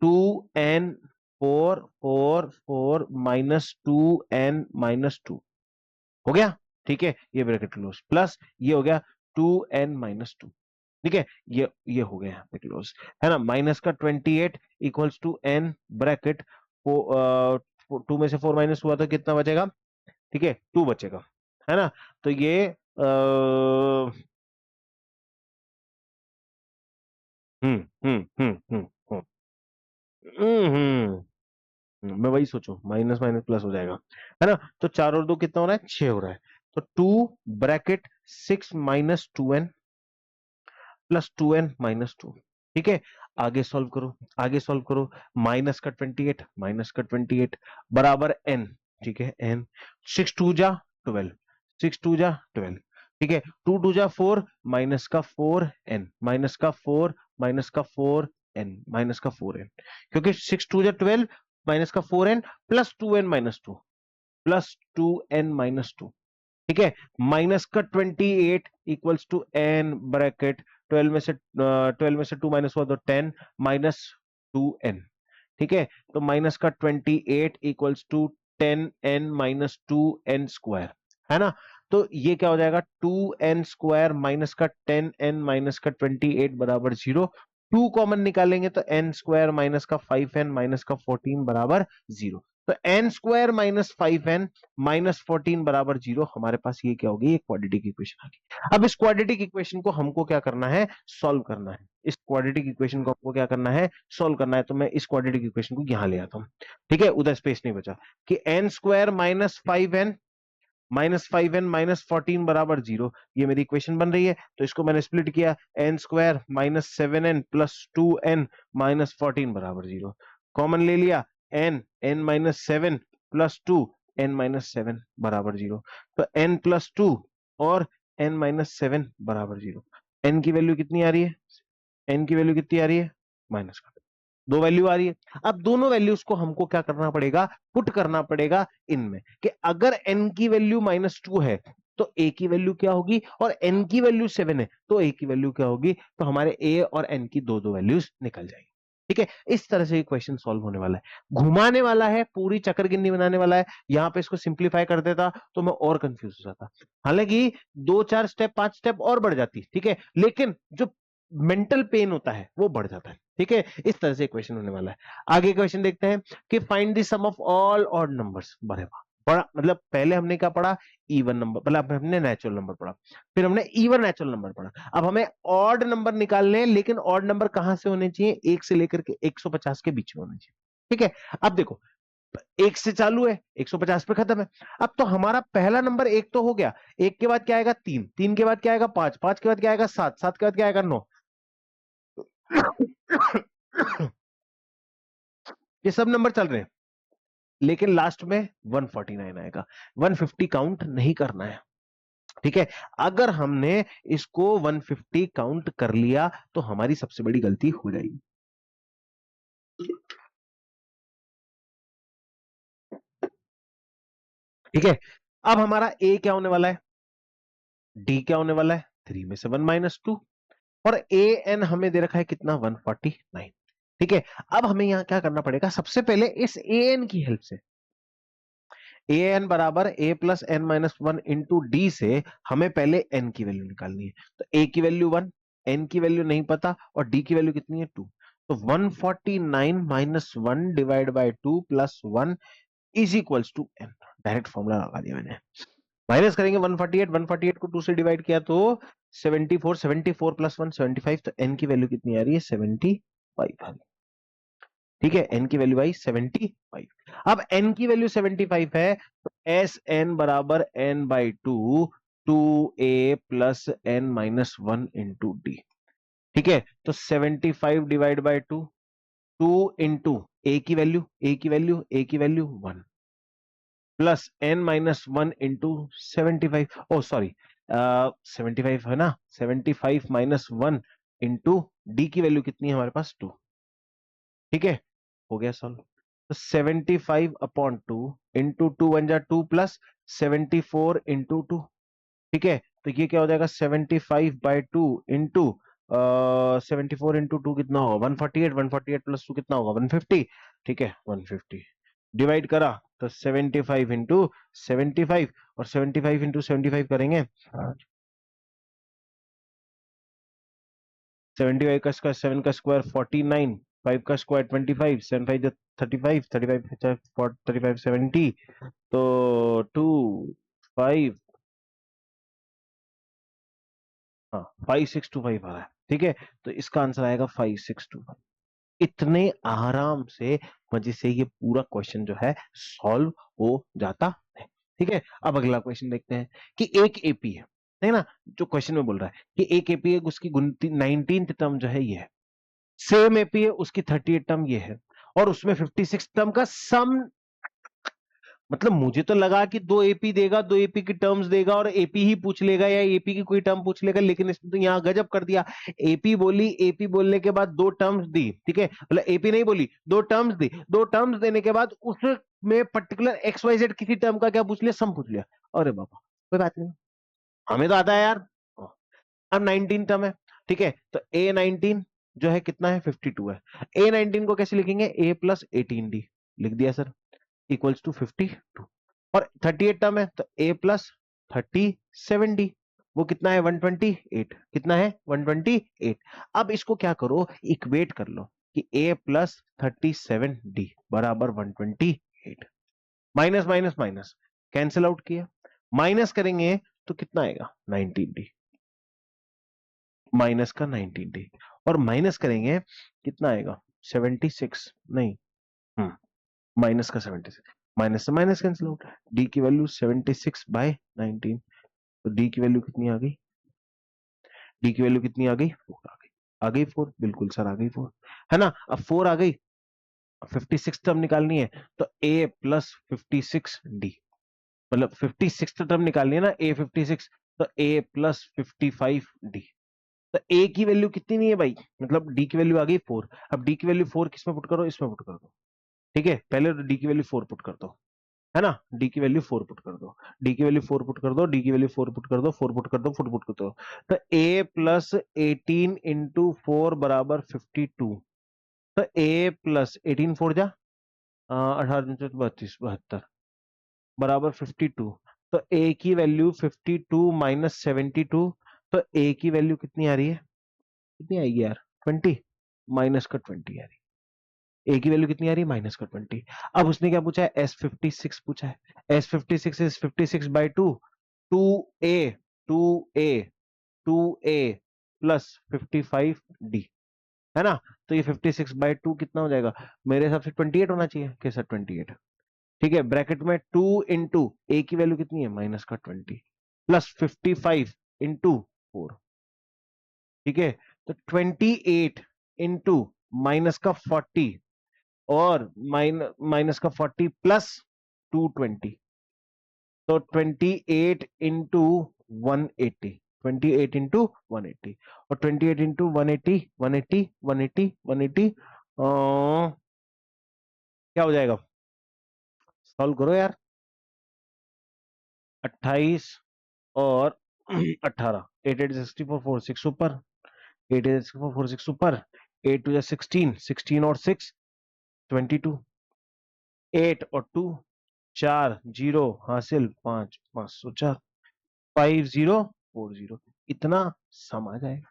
2n 4 माइनस 2n माइनस 2 हो गया, ठीक है, ये ब्रैकेट क्लोज, प्लस ये हो गया 2n माइनस 2, ठीक है, ये हो गया यहाँ पे क्लोज, है ना। माइनस का 28 इक्वल्स टू n ब्रैकेट, 2 में से 4 माइनस हुआ तो कितना बचेगा, ठीक है, 2 बचेगा, है ना। तो ये हम्म हम्म हम्म हम्म हम्म मैं वही सोचूं, माइनस माइनस प्लस हो जाएगा, है ना। तो 4 और 2 कितना हो रहा है, 6 हो रहा है, तो 2 bracket 6 minus 2n plus 2n minus 2, ठीक है। आगे सॉल्व करो, आगे सॉल्व करो, माइनस का 28 बराबर n, ठीक है, n 6 टू जा 12, 6 टू जा 12, ठीक है, 2 टू जा 4 माइनस का 4n माइनस का 4 माइनस का 4n माइनस का 4n, क्योंकि 6 टू जा 12 माइनस का 4n plus 2n minus 2 plus 2n minus 2, ठीक है। माइनस का 28 इक्वल्स टू एन ब्रैकेट 12 में से 2 माइनस हुआ तो 10 माइनस 2n, ठीक है। तो माइनस का 28 equals to 10n minus 2n square, है ना। तो ये क्या हो जाएगा, 2n स्क्वायर माइनस का 10n माइनस का 28 बराबर 0, 2 कॉमन निकालेंगे तो n स्क्वायर माइनस का 5n माइनस का 14 बराबर 0। तो n square minus 5n minus 14 बराबर 0, हमारे पास ये क्या होगी, एक क्वाड्रेटिक इक्वेशन आ गई। अब इस क्वाड्रेटिक इक्वेशन को हमको क्या करना है, सॉल्व करना है। इस क्वाड्रेटिक इक्वेशन को हमको क्या करना है, सॉल्व करना है। तो मैं इस क्वाड्रेटिक इक्वेशन को यहां ले आता हूं, ठीक है, उधर स्पेस नहीं बचा, कि n square minus 5n -5n -14 बराबर 0, ये मेरी इक्वेशन बन रही है। तो इसको मैंने स्प्लिट किया, n स्क्वायर -7n + 2n -14 बराबर 0, कॉमन ले लिया, n -7 + 2 n -7 बराबर 0। तो n + 2 और n -7 बराबर 0। n की वैल्यू कितनी आ रही है? n की वैल्यू कितनी आ रही है? माइनस का दो वैल्यू आ रही है। अब दोनों वैल्यूज को हमको क्या करना पड़ेगा? पुट करना पड़ेगा इनमें, कि अगर n की वैल्यू -2 है तो a की वैल्यू क्या होगी, और n की वैल्यू 7 है तो a की वैल्यू क्या होगी। तो हमारे a और n की दो दो वैल्यूज निकल जाएगी। ठीक है, इस तरह से ये क्वेश्चन सॉल्व होने वाला है, घुमाने वाला है, पूरी चक्करगिन्नी बनाने वाला है। यहां पे इसको सिंप्लीफाई कर देता तो मैं और कंफ्यूज हो जाता, हालांकि 2-4 स्टेप 5 स्टेप और बढ़ जाती, ठीक है, लेकिन जो मेंटल पेन होता है वो बढ़ जाता है। ठीक है, इस तरह से क्वेश्चन होने वाला है। आगे क्वेश्चन देखते हैं कि find the sum of all odd numbers. बड़े बड़ा मतलब पहले हमने क्या पढ़ा? इवन नंबर, मतलब हमने नेचुरल नंबर पढ़ा, फिर हमने इवन नेचुरल नंबर पढ़ा, अब हमें ऑड नंबर निकालने हैं, लेकिन ऑड नंबर कहां से होने चाहिए? 1 से लेकर के 150 के बीच में होने चाहिए। ठीक है, अब देखो 1 से चालू है, 150 पे खत्म है। अब तो हमारा पहला नंबर 1 तो हो गया, 1 के बाद क्या आएगा? 3, 3 के बाद क्या आएगा? 5, 5 के बाद क्या आएगा? 7, 7 के बाद क्या आएगा? 9। ये सब नंबर चल रहे हैं, लेकिन लास्ट में 149 आएगा। 150 काउंट नहीं करना है। ठीक है, अगर हमने इसको 150 काउंट कर लिया तो हमारी सबसे बड़ी गलती हो जाएगी। ठीक है, अब हमारा ए क्या होने वाला है? डी क्या होने वाला है? 3 में से 1 - 2, और ए एन हमें दे रखा है कितना? 149। ठीक है, अब हमें यहां क्या करना पड़ेगा? सबसे पहले इस ए एन की हेल्प से, ए एन बराबर a + n - 1 इंटू डी से हमें पहले n की वैल्यू निकालनी है। तो a की वैल्यू 1, n की वैल्यू नहीं पता, और d की वैल्यू कितनी है? 2। तो 149 - 1 divide by 2 + 1 is equals to n। Direct formula लगा दिया मैंने। माइनस करेंगे 148, 148 को 2 से डिवाइड किया तो 74, 74 + 1 75। तो n की वैल्यू कितनी आ रही है? 75। ठीक है, n की वैल्यू आई 75। अब n की वैल्यू 75 है, तो एस एन बराबर n/2 2a + n - 1 into d. ठीक है, तो 75 डिवाइड बाय 2, 2 इंटू a की वैल्यू 1 प्लस n - 1 इंटू 75। ओ सॉरी, 75 है ना, 75 - 1 इंटू डी की वैल्यू कितनी है हमारे पास? 2। ठीक है, हो गया सॉल्व। तो 75/2 इंटू 2 बन जा 2 प्लस 74 इंटू 2। ठीक है, तो ये क्या हो जाएगा? 75/2 इंटू 74 इंटू 2 कितना होगा? 148, 148 + 2 कितना होगा? 150। ठीक है, 150 डिवाइड करा तो 75 इंटू 75, और 75 इंटू 75 करेंगे 75 का स्क्वायर, 7 का स्क्वायर 49, 5 का स्क्वायर 25, 7 5 35, 35 35 70, तो 2 5, हाँ 5625 आ रहा है। ठीक है, तो इसका आंसर आएगा 5625। इतने आराम से मजे से ये पूरा क्वेश्चन जो है सॉल्व हो जाता है। ठीक है, अब अगला क्वेश्चन देखते हैं कि एक एपी है ना, जो क्वेश्चन में बोल रहा है कि एक एपी है, उसकी 19th टर्म जो है ये है, सेम एपी है, उसकी 38 टर्म ये है, और उसमें 56 टर्म का सम। मतलब मुझे तो लगा कि दो एपी देगा, दो एपी की टर्म्स देगा और एपी ही पूछ लेगा या एपी की कोई टर्म पूछ लेगा, लेकिन इसने तो यहाँ गजब कर दिया। एपी बोली, एपी बोलने के बाद दो टर्म्स दी। ठीक है, मतलब एपी नहीं बोली, दो टर्म्स दी, दो टर्म्स देने के बाद उसमें पर्टिकुलर XYZ किसी टर्म का क्या पूछ लिया? सम पूछ लिया। अरे बाबा, कोई बात नहीं, हमें तो आता है यार। अब 19 टर्म है। ठीक है, तो A19 जो है कितना है? 52 है। A19 को कैसे लिखेंगे? A + 18D लिख दिया सर, इक्वल्स टू 52। और 38 टर्म है, तो a + 37d, वो कितना है? 128। कितना है? 128। अब इसको क्या करो? इक्वेट कर लो कि a + 37d बराबर 128। Minus minus minus cancel out किया, माइनस करेंगे तो कितना आएगा? 19d, माइनस का 19d, और माइनस करेंगे कितना आएगा? 76, नहीं, माइनस का 76। माइनस से माइनस कैंसिल आउट, डी की वैल्यू 76/19, तो डी की वैल्यू कितनी आ गई, डी की वैल्यू कितनी आ गई, 4 आ गई, आ गई 4, बिल्कुल सर आ गई 4, है ना। अब 4 आ गई, 56 टर्म निकालनी है, तो ए प्लस 56 डी, मतलब 56 टर्म निकालनी है ना, ए 56, तो ए प्लस 55 डी। तो ए की वैल्यू कितनी नहीं है भाई, मतलब डी की वैल्यू आ गई 4। अब डी की वैल्यू 4 किसमें पुट करो, इसमें पुट कर दो, ठीक है, पहले तो डी की वैल्यू 4 पुट कर दो, है ना, डी की वैल्यू 4 पुट कर दो, डी की वैल्यू 4 पुट कर दो, डी की वैल्यू 4 पुट कर दो, 4 पुट कर दो, 4 पुट कर दो, तो ए प्लस 18 इंटू 4 बराबर 52, तो ए प्लस 18 4 जा 18 32 72 बराबर 52, तो ए की वैल्यू 52 माइनस 72, तो ए की वैल्यू कितनी आ रही है, कितनी आएगी यार, 20, माइनस का 20 आ रही है, ए की वैल्यू कितनी आ रही है, माइनस का 20। अब उसने क्या पूछा है, S56 पूछा है, S56 is 56/2, 2a 2a 2a plus 55d, है ना, तो ये 56/2 कितना हो जाएगा, मेरे हिसाब से 28 होना चाहिए, कैसा 28, ठीक है, ब्रैकेट में 2 इंटू ए की वैल्यू कितनी है, माइनस का 20 प्लस 55 इंटू 4, ठीक है, तो 28 इंटू माइनस का 40 और माइनस का 40 प्लस 220, तो 28 इंटू 180, 28 इंटू 180, और 28 इंटू 180 180 180 180 क्या हो जाएगा, सॉल्व करो यार, 28 और 18, 8 8 64 4 6 ऊपर, 8 8 64 4 6 ऊपर, 8 2 16, 16 और 6 22, 8 और 2 4 0 हासिल 5 504 5040, इतना सम आ जाएगा,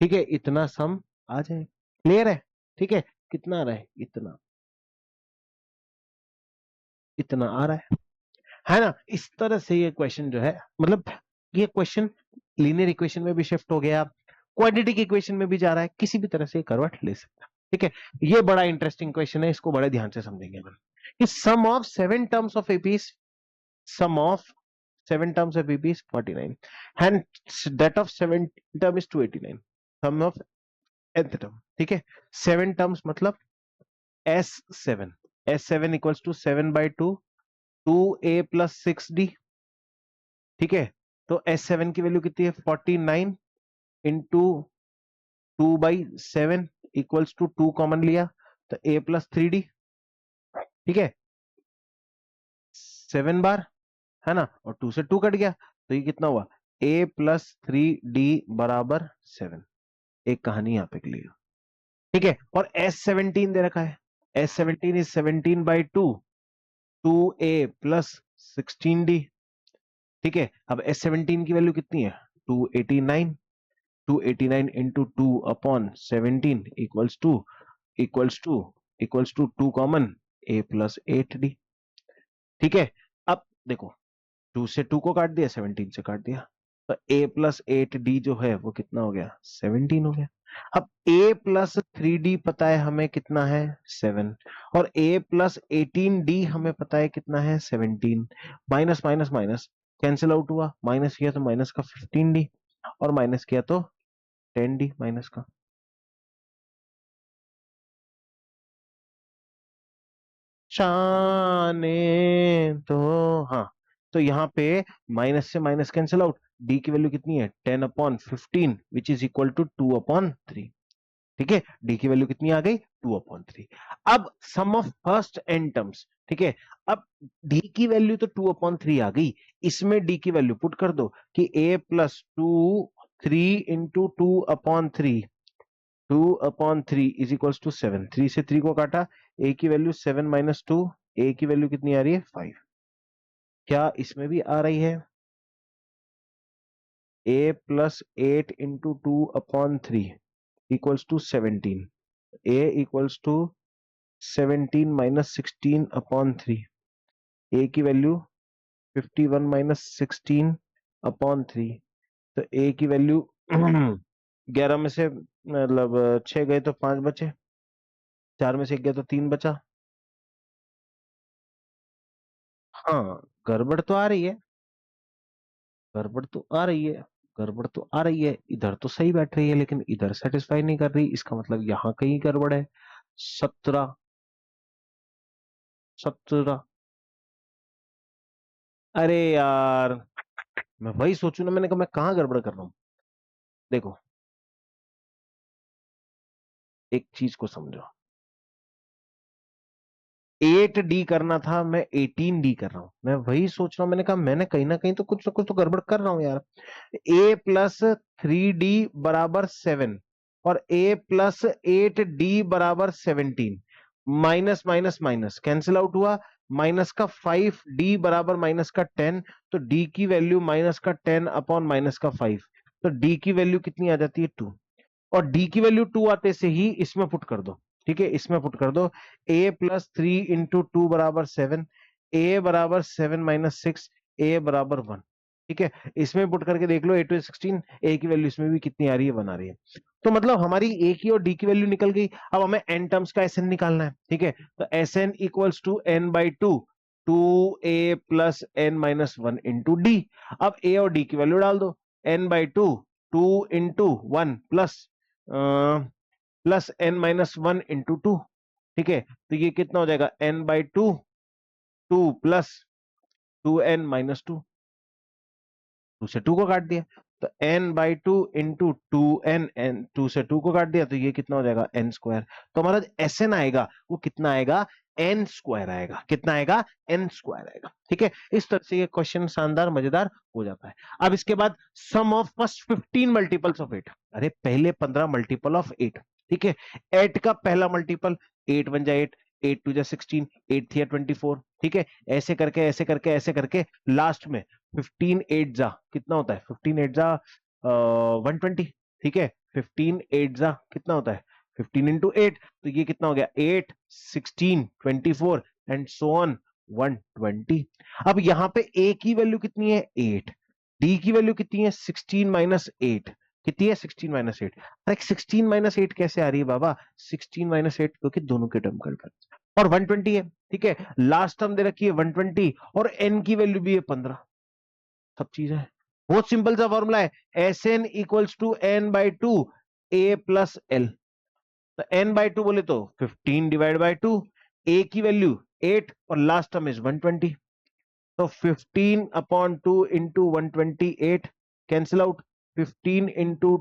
ठीक है, इतना सम आ जाएगा, क्लियर है, ठीक है, कितना आ रहा है, इतना, इतना आ रहा है ना। इस तरह से ये क्वेश्चन जो है, मतलब ये क्वेश्चन लीनियर इक्वेशन में भी शिफ्ट हो गया, क्वाड्रेटिक इक्वेशन में भी जा रहा है, किसी भी तरह से करवट ले सकता है, ठीक है। ये बड़ा इंटरेस्टिंग क्वेश्चन है, इसको बड़े ध्यान से समझेंगे हम, कि sum of 7 terms of APs, sum of 7 terms of BP is 49 and that of 7 term is 289, sum of nth term, ठीक है, 7 terms मतलब S7, S7 equals to 7/2 2a plus 6d, ठीक है, तो S7 की वैल्यू कितनी है 49 इंटू 2/7 इक्वल्स टू 2 कॉमन लिया तो a प्लस 3d, ठीक है, 7 बार, है ना, और 2 से 2 कट गया, तो ये कितना हुआ, a प्लस 3d बराबर 7, एक कहानी यहाँ पे क्लियर, ठीक है, और S17 दे रखा है, S17 is 17/2 2a plus 16d, ठीक है, अब S17 की वैल्यू कितनी है 289, 289 into 2/17 equals to equals to 2 common a plus 8d, ठीक है। अब देखो 2 से 2 को काट दिया, 17 से काट दिया, तो a प्लस 8d जो है वो कितना हो गया 17 हो गया। अब a प्लस 3d पता है हमें कितना है 7, और a प्लस 18d हमें पता है कितना है 17, minus minus minus cancel out हुआ, माइनस किया तो माइनस का 15d और माइनस किया तो 10d माइनस का, शाने तो, हाँ, तो यहाँ पे माइनस से माइनस कैंसिल आउट, डी की वैल्यू कितनी है 10/15 विच इज इक्वल टू 2/3, ठीक है, डी की वैल्यू कितनी आ गई 2/3। अब सम ऑफ फर्स्ट एन टर्म्स, ठीक है, अब डी की वैल्यू तो 2/3 आ गई, इसमें डी की वैल्यू पुट कर दो कि a plus 2 3 into 2/3, 2/3 is equals to 7, 3 से 3 को काटा, a की वैल्यू 7 माइनस 2, a की वैल्यू कितनी आ रही है 5, क्या इसमें भी आ रही है, a plus 8 into 2/3 equals to 17, a equals to 17 minus 16/3, a की वैल्यू 51 माइनस 16/3, तो a की वैल्यू 11 में से मतलब 6 गए तो 5 बचे, 4 में से 1 गया तो 3 बचा, हाँ, गड़बड़ तो आ रही है, गड़बड़ तो आ रही है, गड़बड़ तो आ रही है, इधर तो सही बैठ रही है लेकिन इधर सेटिस्फाई नहीं कर रही, इसका मतलब यहां कहीं गड़बड़ है। 17, 17। अरे यार, मैं वही सोचू ना, मैंने कहा मैं कहाँ गड़बड़ कर रहा हूँ। देखो, एक चीज को समझो, 8D करना था, मैं 18D कर रहा हूं, मैं वही सोच रहा हूं, मैंने कहा मैंने कहीं ना कहीं तो कुछ ना कुछ तो गड़बड़ कर रहा हूं यार। A+3D बराबर 7 और A+8D बराबर 17, minus minus minus cancel out हुआ, माइनस का 5D बराबर माइनस का 10, तो D की वैल्यू माइनस का 10 अपॉन माइनस का 5, तो D की वैल्यू कितनी आ जाती है 2, और डी की वैल्यू 2 आते से ही इसमें पुट कर दो। ठीक है, इसमें पुट कर दो, A+3 × 2 बराबर 7, A बराबर 7 - 6, A बराबर 1। ठीक है, इसमें पुट करके देख लो, A2 16, A की वैल्यू इसमें भी कितनी आ रही है, 1 आ रही है। तो मतलब हमारी A की और D की वैल्यू निकल गई। अब हमें n टर्म्स का Sn निकालना है। ठीक है, तो Sn equals to n/2, 2A+n - 1 into D. अब A और D की वैल्यू डाल दो, n/2, 2 × 1 प्लस n - 1 × 2। ठीक है, तो ये कितना हो जाएगा, n/2, 2 प्लस 2n - 2, 2 से 2 को काट दिया, तो n/2 इंटू 2n, 2 से 2 को काट दिया, तो ये कितना हो जाएगा, n²। तो हमारा Sn आएगा वो कितना आएगा, n² आएगा। कितना आएगा, n² आएगा। ठीक है, इस तरह से ये क्वेश्चन शानदार मजेदार हो जाता है। अब इसके बाद सम ऑफ फर्स्ट 15 मल्टीपल्स ऑफ 8। अरे पहले 15 मल्टीपल ऑफ 8। ठीक है, 8 का पहला मल्टीपल, 8 × 1 = 8, 8 × 2 = 16, 8 × 3 = 24। ठीक है, ऐसे करके ऐसे करके ऐसे करके लास्ट में 15 8 जा कितना होता है, 15 8 जा 120। ठीक है, 15 8 जा कितना होता है, 15 × 8, तो ये कितना हो गया, 8 16 24 एंड सो ऑन 120। अब यहां पे A की वैल्यू कितनी है, 8, D की वैल्यू कितनी है, 16 - 8। कितनी है, 16 - 8। अरे 16 - 8 कैसे आ रही है बाबा, 16 - 8 क्योंकि दोनों के टर्म कर और 120 है। ठीक है, लास्ट टर्म दे रखी है 120 और n की वैल्यू भी है 15। सब चीजें हैं, बहुत सिंपल सा फॉर्मूला है, Sn equals to n/2 A+L। तो n/2 बोले तो 15/2, A की वैल्यू 8 और लास्ट टर्म इज 120, तो 15/2 इंटू 128 कैंसिल आउट, 15 इंटू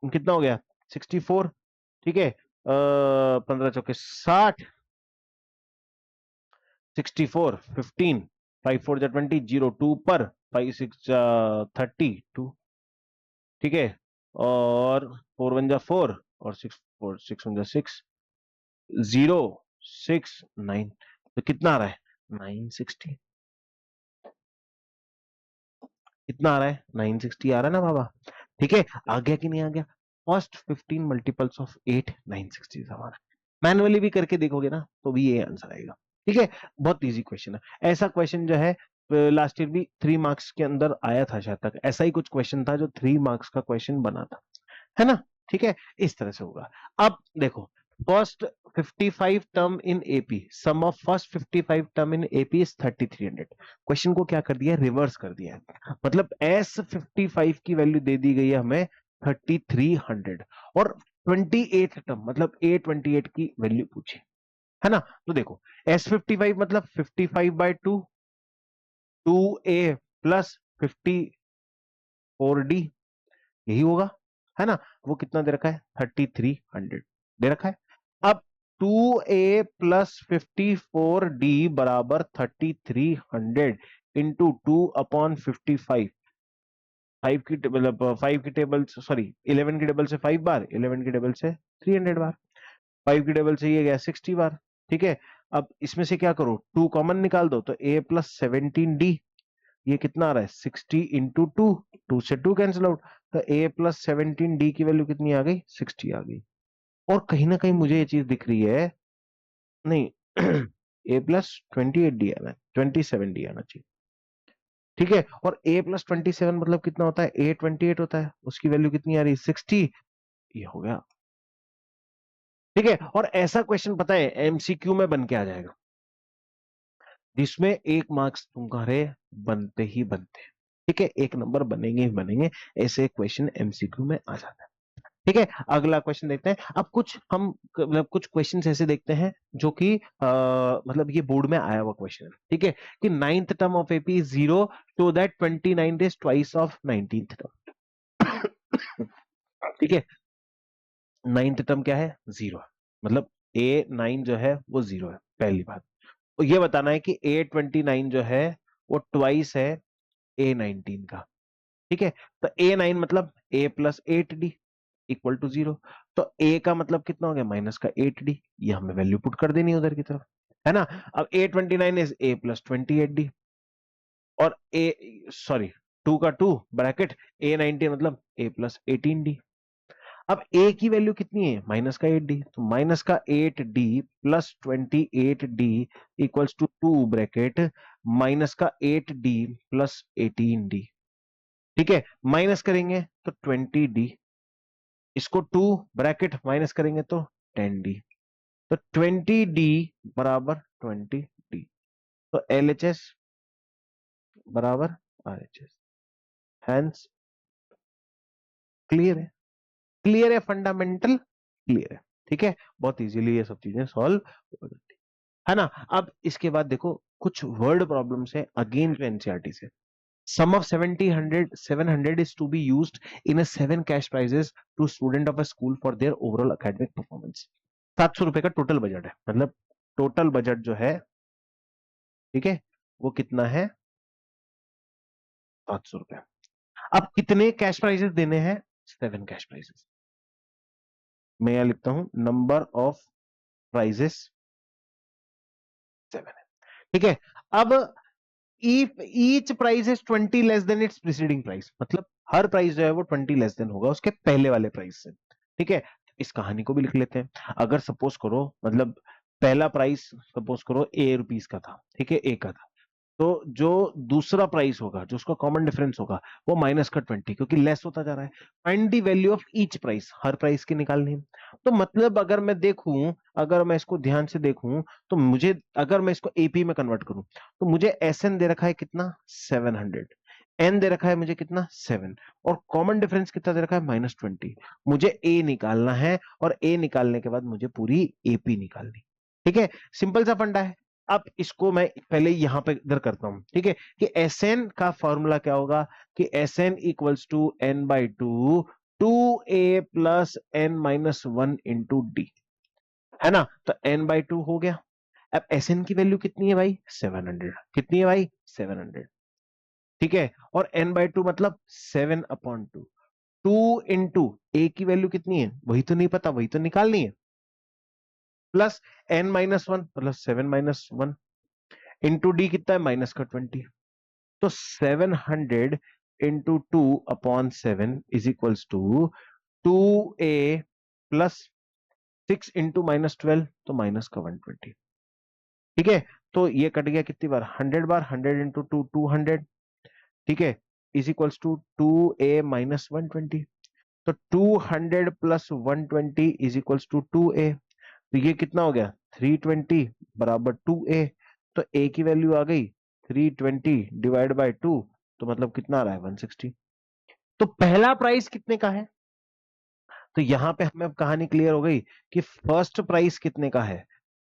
कितना हो गया, 64। ठीक है, 15 चौके 60, 64, 15, 5 4 जा 20, 0 2 पर, 5 6 जा 32। ठीक है, और 4 1 जा 4 और 6 1 जा 6, 0 6 9, तो कितना आ रहा है, 960। कितना आ रहा है, 960 आ रहा है ना बाबा। ठीक है, आ गया कि नहीं आ गया, फर्स्ट 15 मल्टीपल्स ऑफ 8 960 हमारा। मैनुअली भी करके देखोगे ना तो भी ये आंसर आएगा। ठीक है, बहुत इजी क्वेश्चन है। ऐसा क्वेश्चन जो है लास्ट ईयर भी 3 मार्क्स के अंदर आया था, शायद तक ऐसा ही कुछ क्वेश्चन था जो 3 मार्क्स का क्वेश्चन बना था, है ना। ठीक है, इस तरह से होगा। अब देखो, first 55 term in AP, sum of first 55 term in AP is 3300। Question को क्या कर दिया है, रिवर्स कर दिया है, मतलब S55 की वैल्यू दे दी गई है हमें 3300 और 28 टर्म मतलब A28 की वैल्यू पूछी है ना। तो देखो, S55 मतलब 55/2, 2A प्लस 54D, यही होगा, है ना। वो कितना दे रखा है, 3300 दे रखा है। अब 2A प्लस 54D बराबर 3300 इंटू 2/55, 5 की मतलब 5 की टेबल, सॉरी 11 की टेबल से 5 बार, 11 की टेबल से 300 बार, 5 की टेबल से ये गया 60 बार। ठीक है, अब इसमें से क्या करो, 2 कॉमन निकाल दो, तो A+17D, ये कितना आ रहा है, 60 इंटू 2, 2 से 2 कैंसिल आउट, तो A+17D की वैल्यू कितनी आ गई, 60 आ गई। और कहीं ना कहीं मुझे ये चीज दिख रही है, नहीं A+28D आना, 27D आना चाहिए। ठीक है, और A+27 मतलब कितना होता है, A28 होता है, उसकी वैल्यू कितनी आ रही है, 60। ये हो गया। ठीक है, और ऐसा क्वेश्चन पता है एमसीक्यू में बन के आ जाएगा, जिसमें 1 मार्क्स तुम्हारे बनते ही बनते हैं। ठीक है, 1 नंबर बनेंगे ही बनेंगे, ऐसे क्वेश्चन एमसीक्यू में आ जाता है। ठीक है, अगला क्वेश्चन देखते हैं। अब कुछ हम मतलब कुछ क्वेश्चंस ऐसे देखते हैं जो कि मतलब ये बोर्ड में आया हुआ क्वेश्चन है। ठीक है, कि 9th term of AP is 0 so that 29 days twice of 19th term. ठीक है, 9th टर्म क्या है? 0 है, मतलब A9 जो है वो 0 है, पहली बात। तो ये बताना है कि A29 जो है वो ट्वाइस है A19 का। ठीक है, तो A9 मतलब A plus 8D equal to 0। तो A का मतलब कितना हो गया? माइनस का 8D। ये हमें वैल्यू पुट कर देनी है उधर की तरफ, है ना। अब A29 is A plus 28D, और A सॉरी 2 का 2 ब्रैकेट A90 मतलब A प्लस 18D। अब A की वैल्यू कितनी है? माइनस का 8D, तो माइनस का 8D plus 28D equals to 2 bracket minus का 8D प्लस 18D। ठीक है, माइनस करेंगे तो 20D, इसको 2 ब्रैकेट माइनस करेंगे तो 10D, तो 20D बराबर 20D। तो LHS बराबर RHS। हैंस क्लियर है? क्लियर है, फंडामेंटल क्लियर है। ठीक है, बहुत इजीली ये सब चीजें सॉल्व हो जाती है ना। अब इसके बाद देखो कुछ वर्ड प्रॉब्लम्स है अगेन जो एनसीईआरटी से। Sum of 700 is to be used in a 7 cash prizes to student of a school for their overall academic performance। 700 रुपए का टोटल बजट है, मतलब टोटल बजट जो है, ठीक है, वो कितना है? 700 रुपए। अब कितने कैश प्राइजेस देने हैं? 7 कैश प्राइजेस। मैं यहां लिखता हूं नंबर ऑफ प्राइजेस 7 है। ठीक है, अब if each price is 20 less than it's preceding price, मतलब हर प्राइस जो है वो 20 लेस देन होगा उसके पहले वाले प्राइस से। ठीक है, इस कहानी को भी लिख लेते हैं। अगर सपोज करो मतलब पहला प्राइस सपोज करो A रुपीस का था, ठीक है, A का था, तो जो दूसरा प्राइस होगा जो उसका कॉमन डिफरेंस होगा वो माइनस का 20, क्योंकि लेस होता जा रहा है। Find the value of each price, her price की निकालनी है। तो मतलब अगर मैं देखूं, अगर मैं इसको ध्यान से देखूं, तो मुझे अगर मैं इसको एपी में कन्वर्ट करूं तो मुझे एसएन दे रखा है कितना? 700। एन दे रखा है मुझे कितना? 7। और कॉमन डिफरेंस कितना दे रखा है? -20। मुझे ए निकालना है, और ए निकालने के बाद मुझे पूरी एपी निकालनी। ठीक है, सिंपल सा फंडा है। अब इसको मैं पहले यहां पे इधर करता हूं। ठीक है, कि एसएन का फॉर्मूला क्या होगा? कि SN equals to n/2 2a plus n-1 into D, है ना। तो n/2 हो गया। अब एसएन की वैल्यू कितनी है भाई? 700। कितनी है भाई? 700। ठीक है, और n/2 मतलब 7/2। 2 इंटू ए की वैल्यू कितनी है वही तो नहीं पता, वही तो निकालनी है, प्लस n-1 मतलब 7-1 इंटू डी कितना है? माइनस का 20। तो 700 into 2/7 is equals to 2a plus 6 into -12, तो माइनस का 120। ठीक है, तो ये कट गया कितनी बार? 100 बार। 100 इंटू 2 200। ठीक है, is equals to 2a minus 120। तो 200 plus 120 is equals to 2a। तो ये कितना हो गया? 320 बराबर 2a। तो a की वैल्यू आ गई 320 डिवाइड बाय 2, तो मतलब कितना आ रहा है? 160। तो पहला प्राइस कितने का है? तो यहां पे हमें अब कहानी क्लियर हो गई कि फर्स्ट प्राइस कितने का है।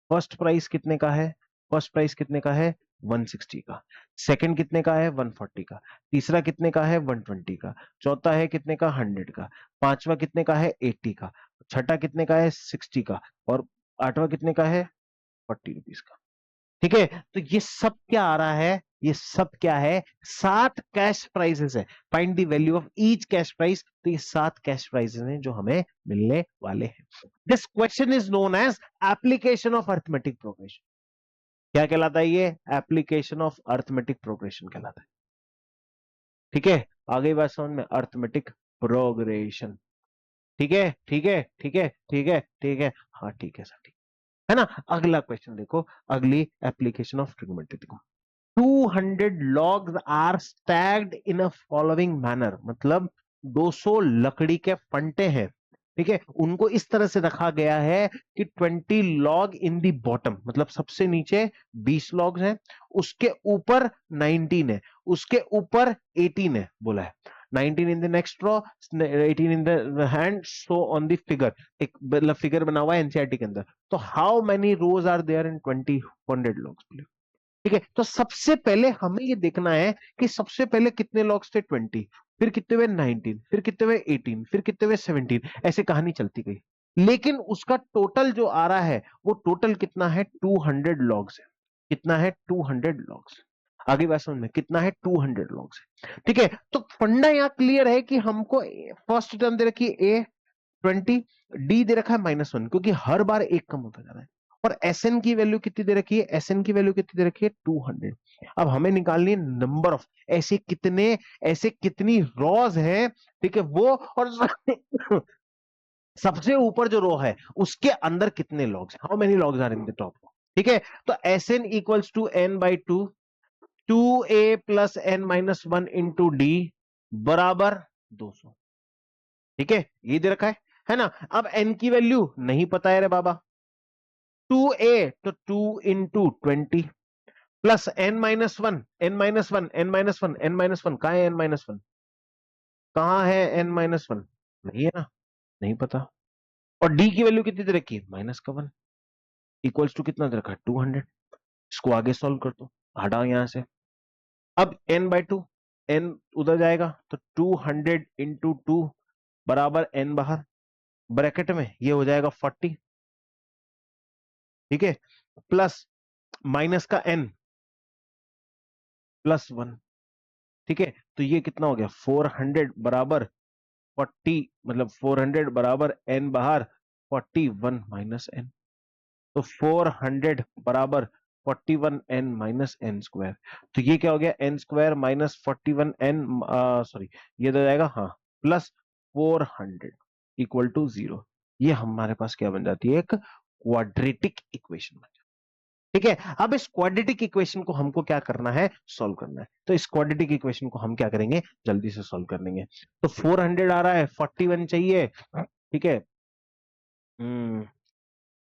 फर्स्ट प्राइस कितने का है? फर्स्ट प्राइस कितने का है? 160 का। सेकंड कितने का है? 140 का। तीसरा कितने का है? 120 का। चौथा है कितने का? 100 का। पांचवा कितने का है? 80 का। छठा कितने का है? 60 का। और आठवां कितने का है? 40 रुपीज का। ठीक है, तो ये सब क्या आ रहा है? ये सब क्या है? 7 कैश प्राइजेस है। Find the value of each cash price. तो ये 7 कैश प्राइजेस हैं जो हमें मिलने वाले हैं। This question is known as application of arithmetic progression. क्या कहलाता है ये? एप्लीकेशन ऑफ अर्थमेटिक प्रोग्रेशन कहलाता है। ठीक है, आ गई बात समझ में? Arithmetic progression. ठीक है, ठीक है, ठीक है, ठीक है, ठीक है, हाँ ठीक है सर, ठीक है ना। अगला क्वेश्चन देखो, अगली एप्लीकेशन ऑफ ट्रिग्नोमेट्री देखो। 200 logs are stacked in a following manner, मतलब 200 लकड़ी के फंटे हैं ठीक है, उनको इस तरह से रखा गया है कि 20 लॉग इन दी बॉटम, मतलब सबसे नीचे 20 लॉग्स हैं, उसके ऊपर 19 है, उसके ऊपर 18 है बोला है। 19 in the next row, 18 in the hand, so on the figure, एक मतलब फिगर बना हुआ है एनसीईआरटी के अंदर। तो how many rows are there in 20 100 logs? ठीक है, तो सबसे पहले हमें ये देखना है कि सबसे पहले कितने लॉग्स थे 20, फिर कितने हुए 19, फिर कितने हुए 18, फिर कितने हुए 17, ऐसे कहानी चलती गई। लेकिन उसका टोटल जो आ रहा है वो टोटल कितना है? 200 लॉग्स है। कितना है? 200 लॉग्स। आगे बात समझ में, कितना है? 200 लॉग्स है। ठीक है, तो फंडा यहां क्लियर है कि हमको फर्स्ट टर्म दे रखी है ए 20, डी दे रखा है -1, क्योंकि हर बार एक कम होता जा रहा है। और एस एन की वैल्यू कितनी दे रखी है? एस एन की वैल्यू कितनी दे रखी है? 200। अब हमें निकालनी है नंबर ऑफ, ऐसे कितनी रॉज हैं, ठीक है वो, और सबसे ऊपर जो रो है उसके अंदर कितने logs, how many logs are in the top. ठीक है, तो S N equals to N by 2a plus N -1 into D बराबर 200। ठीक है, ये दे रखा है ना। अब एन की वैल्यू नहीं पता है रे बाबा, 2a तो 2 इंटू 20 प्लस n -1, n-1 कहां है? n-1 कहां है? n-1 नहीं है ना, नहीं पता। और डी की वैल्यू कितनी दे रखी है? -1 इक्वल्स टू कितना दे रखा है? 200। इसको आगे सॉल्व कर दो, हटाओ यहां से। अब n/2, n उधर जाएगा तो 200 इंटू 2 बराबर n बाहर, ब्रैकेट में ये हो जाएगा 40। ठीक है, प्लस माइनस का n +1। ठीक है, तो ये कितना हो गया? 400 बराबर 40, मतलब 400 बराबर n बाहर 41 माइनस n। तो 400 बराबर 41 n माइनस n स्क्वायर। तो ये क्या हो गया? n square minus 41 n, sorry ये तो जाएगा, हाँ, प्लस 400 इक्वल टू 0। ये हमारे पास क्या बन जाती है? एक क्वाड्रेटिक इक्वेशन। ठीक है, अब इस क्वाड्रेटिक इक्वेशन को हमको क्या करना है? सॉल्व करना है। तो इस क्वाड्रेटिक इक्वेशन को हम क्या करेंगे? जल्दी से सॉल्व कर लेंगे। तो 400 आ रहा है, 41 चाहिए। ठीक है,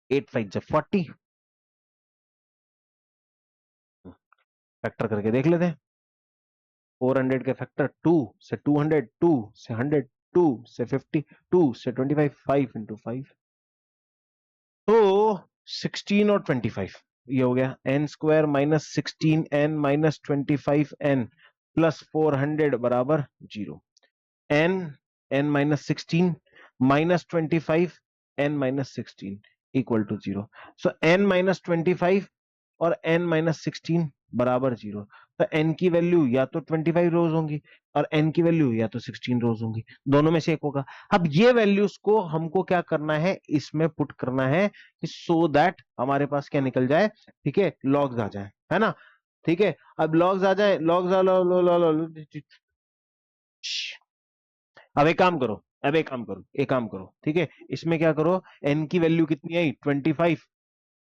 8 5 जा 40, फैक्टर करके देख लेते हैं। 400 के फैक्टर 2 से 200, 2 से 100, 2 से 50, 2 से 25, 5 इंटू 5, तो 16 और 25, ये हो गया n square minus 16n minus 25n plus 400 बराबर 0। n minus 16 minus 25 n minus 16 equal to 0। So n minus 25 और n माइनस 16 बराबर 0। तो n की वैल्यू या तो 25 रोज होंगी और n की वैल्यू या तो 16 रोज होंगी, दोनों में से एक होगा। अब ये वैल्यूज को हमको क्या करना है? इसमें पुट करना है, सो दैट हमारे पास क्या निकल जाए? ठीक है, लॉग्स आ जाए, है ना। ठीक है, अब लॉग्स आ जाए, लॉग्स आ लो, लो, लो, लो, लो, अब एक काम करो, एक काम करो, ठीक है, इसमें क्या करो? n की वैल्यू कितनी आई? 25,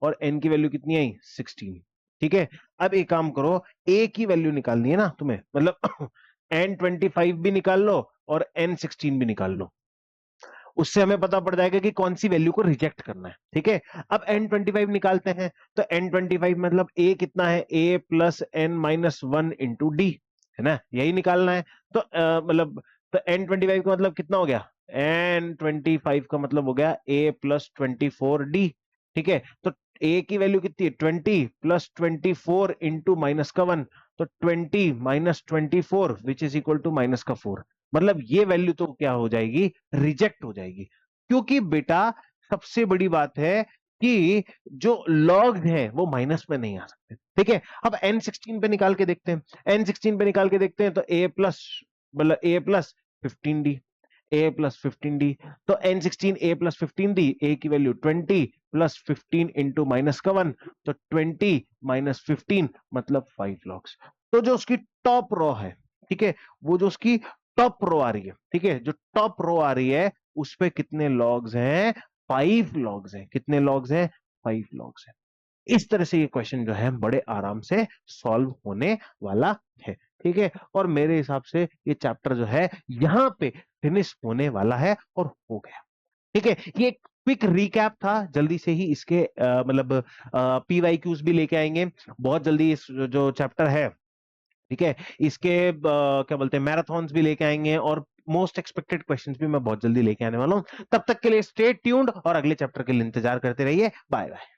और n की वैल्यू कितनी आई? 16। ठीक है, अब एक काम करो, a की वैल्यू निकालनी है ना तुम्हें, मतलब n25 भी निकाल लो और n16 भी निकाल लो, उससे हमें पता पड़ जाएगा कि कौन सी वैल्यू को रिजेक्ट करना है। ठीक है, अब n25 निकालते हैं, तो n25 मतलब a कितना है? a plus n-1 into D, है ना, यही निकालना है। तो मतलब तो n25 का मतलब कितना हो गया? n25 का मतलब हो गया a प्लस 24d। ठीक है, तो a की वैल्यू कितनी है? 20 प्लस 24 इंटू माइनस का 1, तो 20 minus 24 which is equal to minus का 4। मतलब ये वैल्यू तो क्या हो जाएगी? रिजेक्ट हो जाएगी, क्योंकि बेटा सबसे बड़ी बात है कि जो लॉग है वो माइनस में नहीं आ सकते। ठीक है, अब n16 पे निकाल के देखते हैं, n16 पे निकाल के देखते हैं, तो a प्लस, मतलब a plus 15d, a plus 15d, तो n16 a plus 15d, a की वैल्यू 20 प्लस 15 इंटू माइनस का 1, तो 20 माइनस 15 मतलब 5 लॉग्स। तो जो उसकी टॉप रो है, ठीक है, वो जो उसकी टॉप रो आ रही है, ठीक है, जो टॉप रो आ रही है उस पे कितने लॉग्स हैं? 5 लॉग्स हैं। कितने लॉग्स हैं? 5 लॉग्स हैं। इस तरह से ये क्वेश्चन जो है बड़े आराम से सॉल्व होने वाला है। ठीक है, और मेरे हिसाब से ये चैप्टर जो है यहां पे फिनिश होने वाला है और हो गया। ठीक है, ये क्विक रिकैप था, जल्दी से ही इसके मतलब PYQs भी लेके आएंगे बहुत जल्दी। इस जो चैप्टर है, ठीक है, इसके क्या बोलते हैं, मैराथन्स भी लेके आएंगे और मोस्ट एक्सपेक्टेड क्वेश्चंस भी मैं बहुत जल्दी लेके आने वाला हूं। तब तक के लिए स्टे ट्यून्ड और अगले चैप्टर के लिए इंतजार करते रहिए। Bye bye.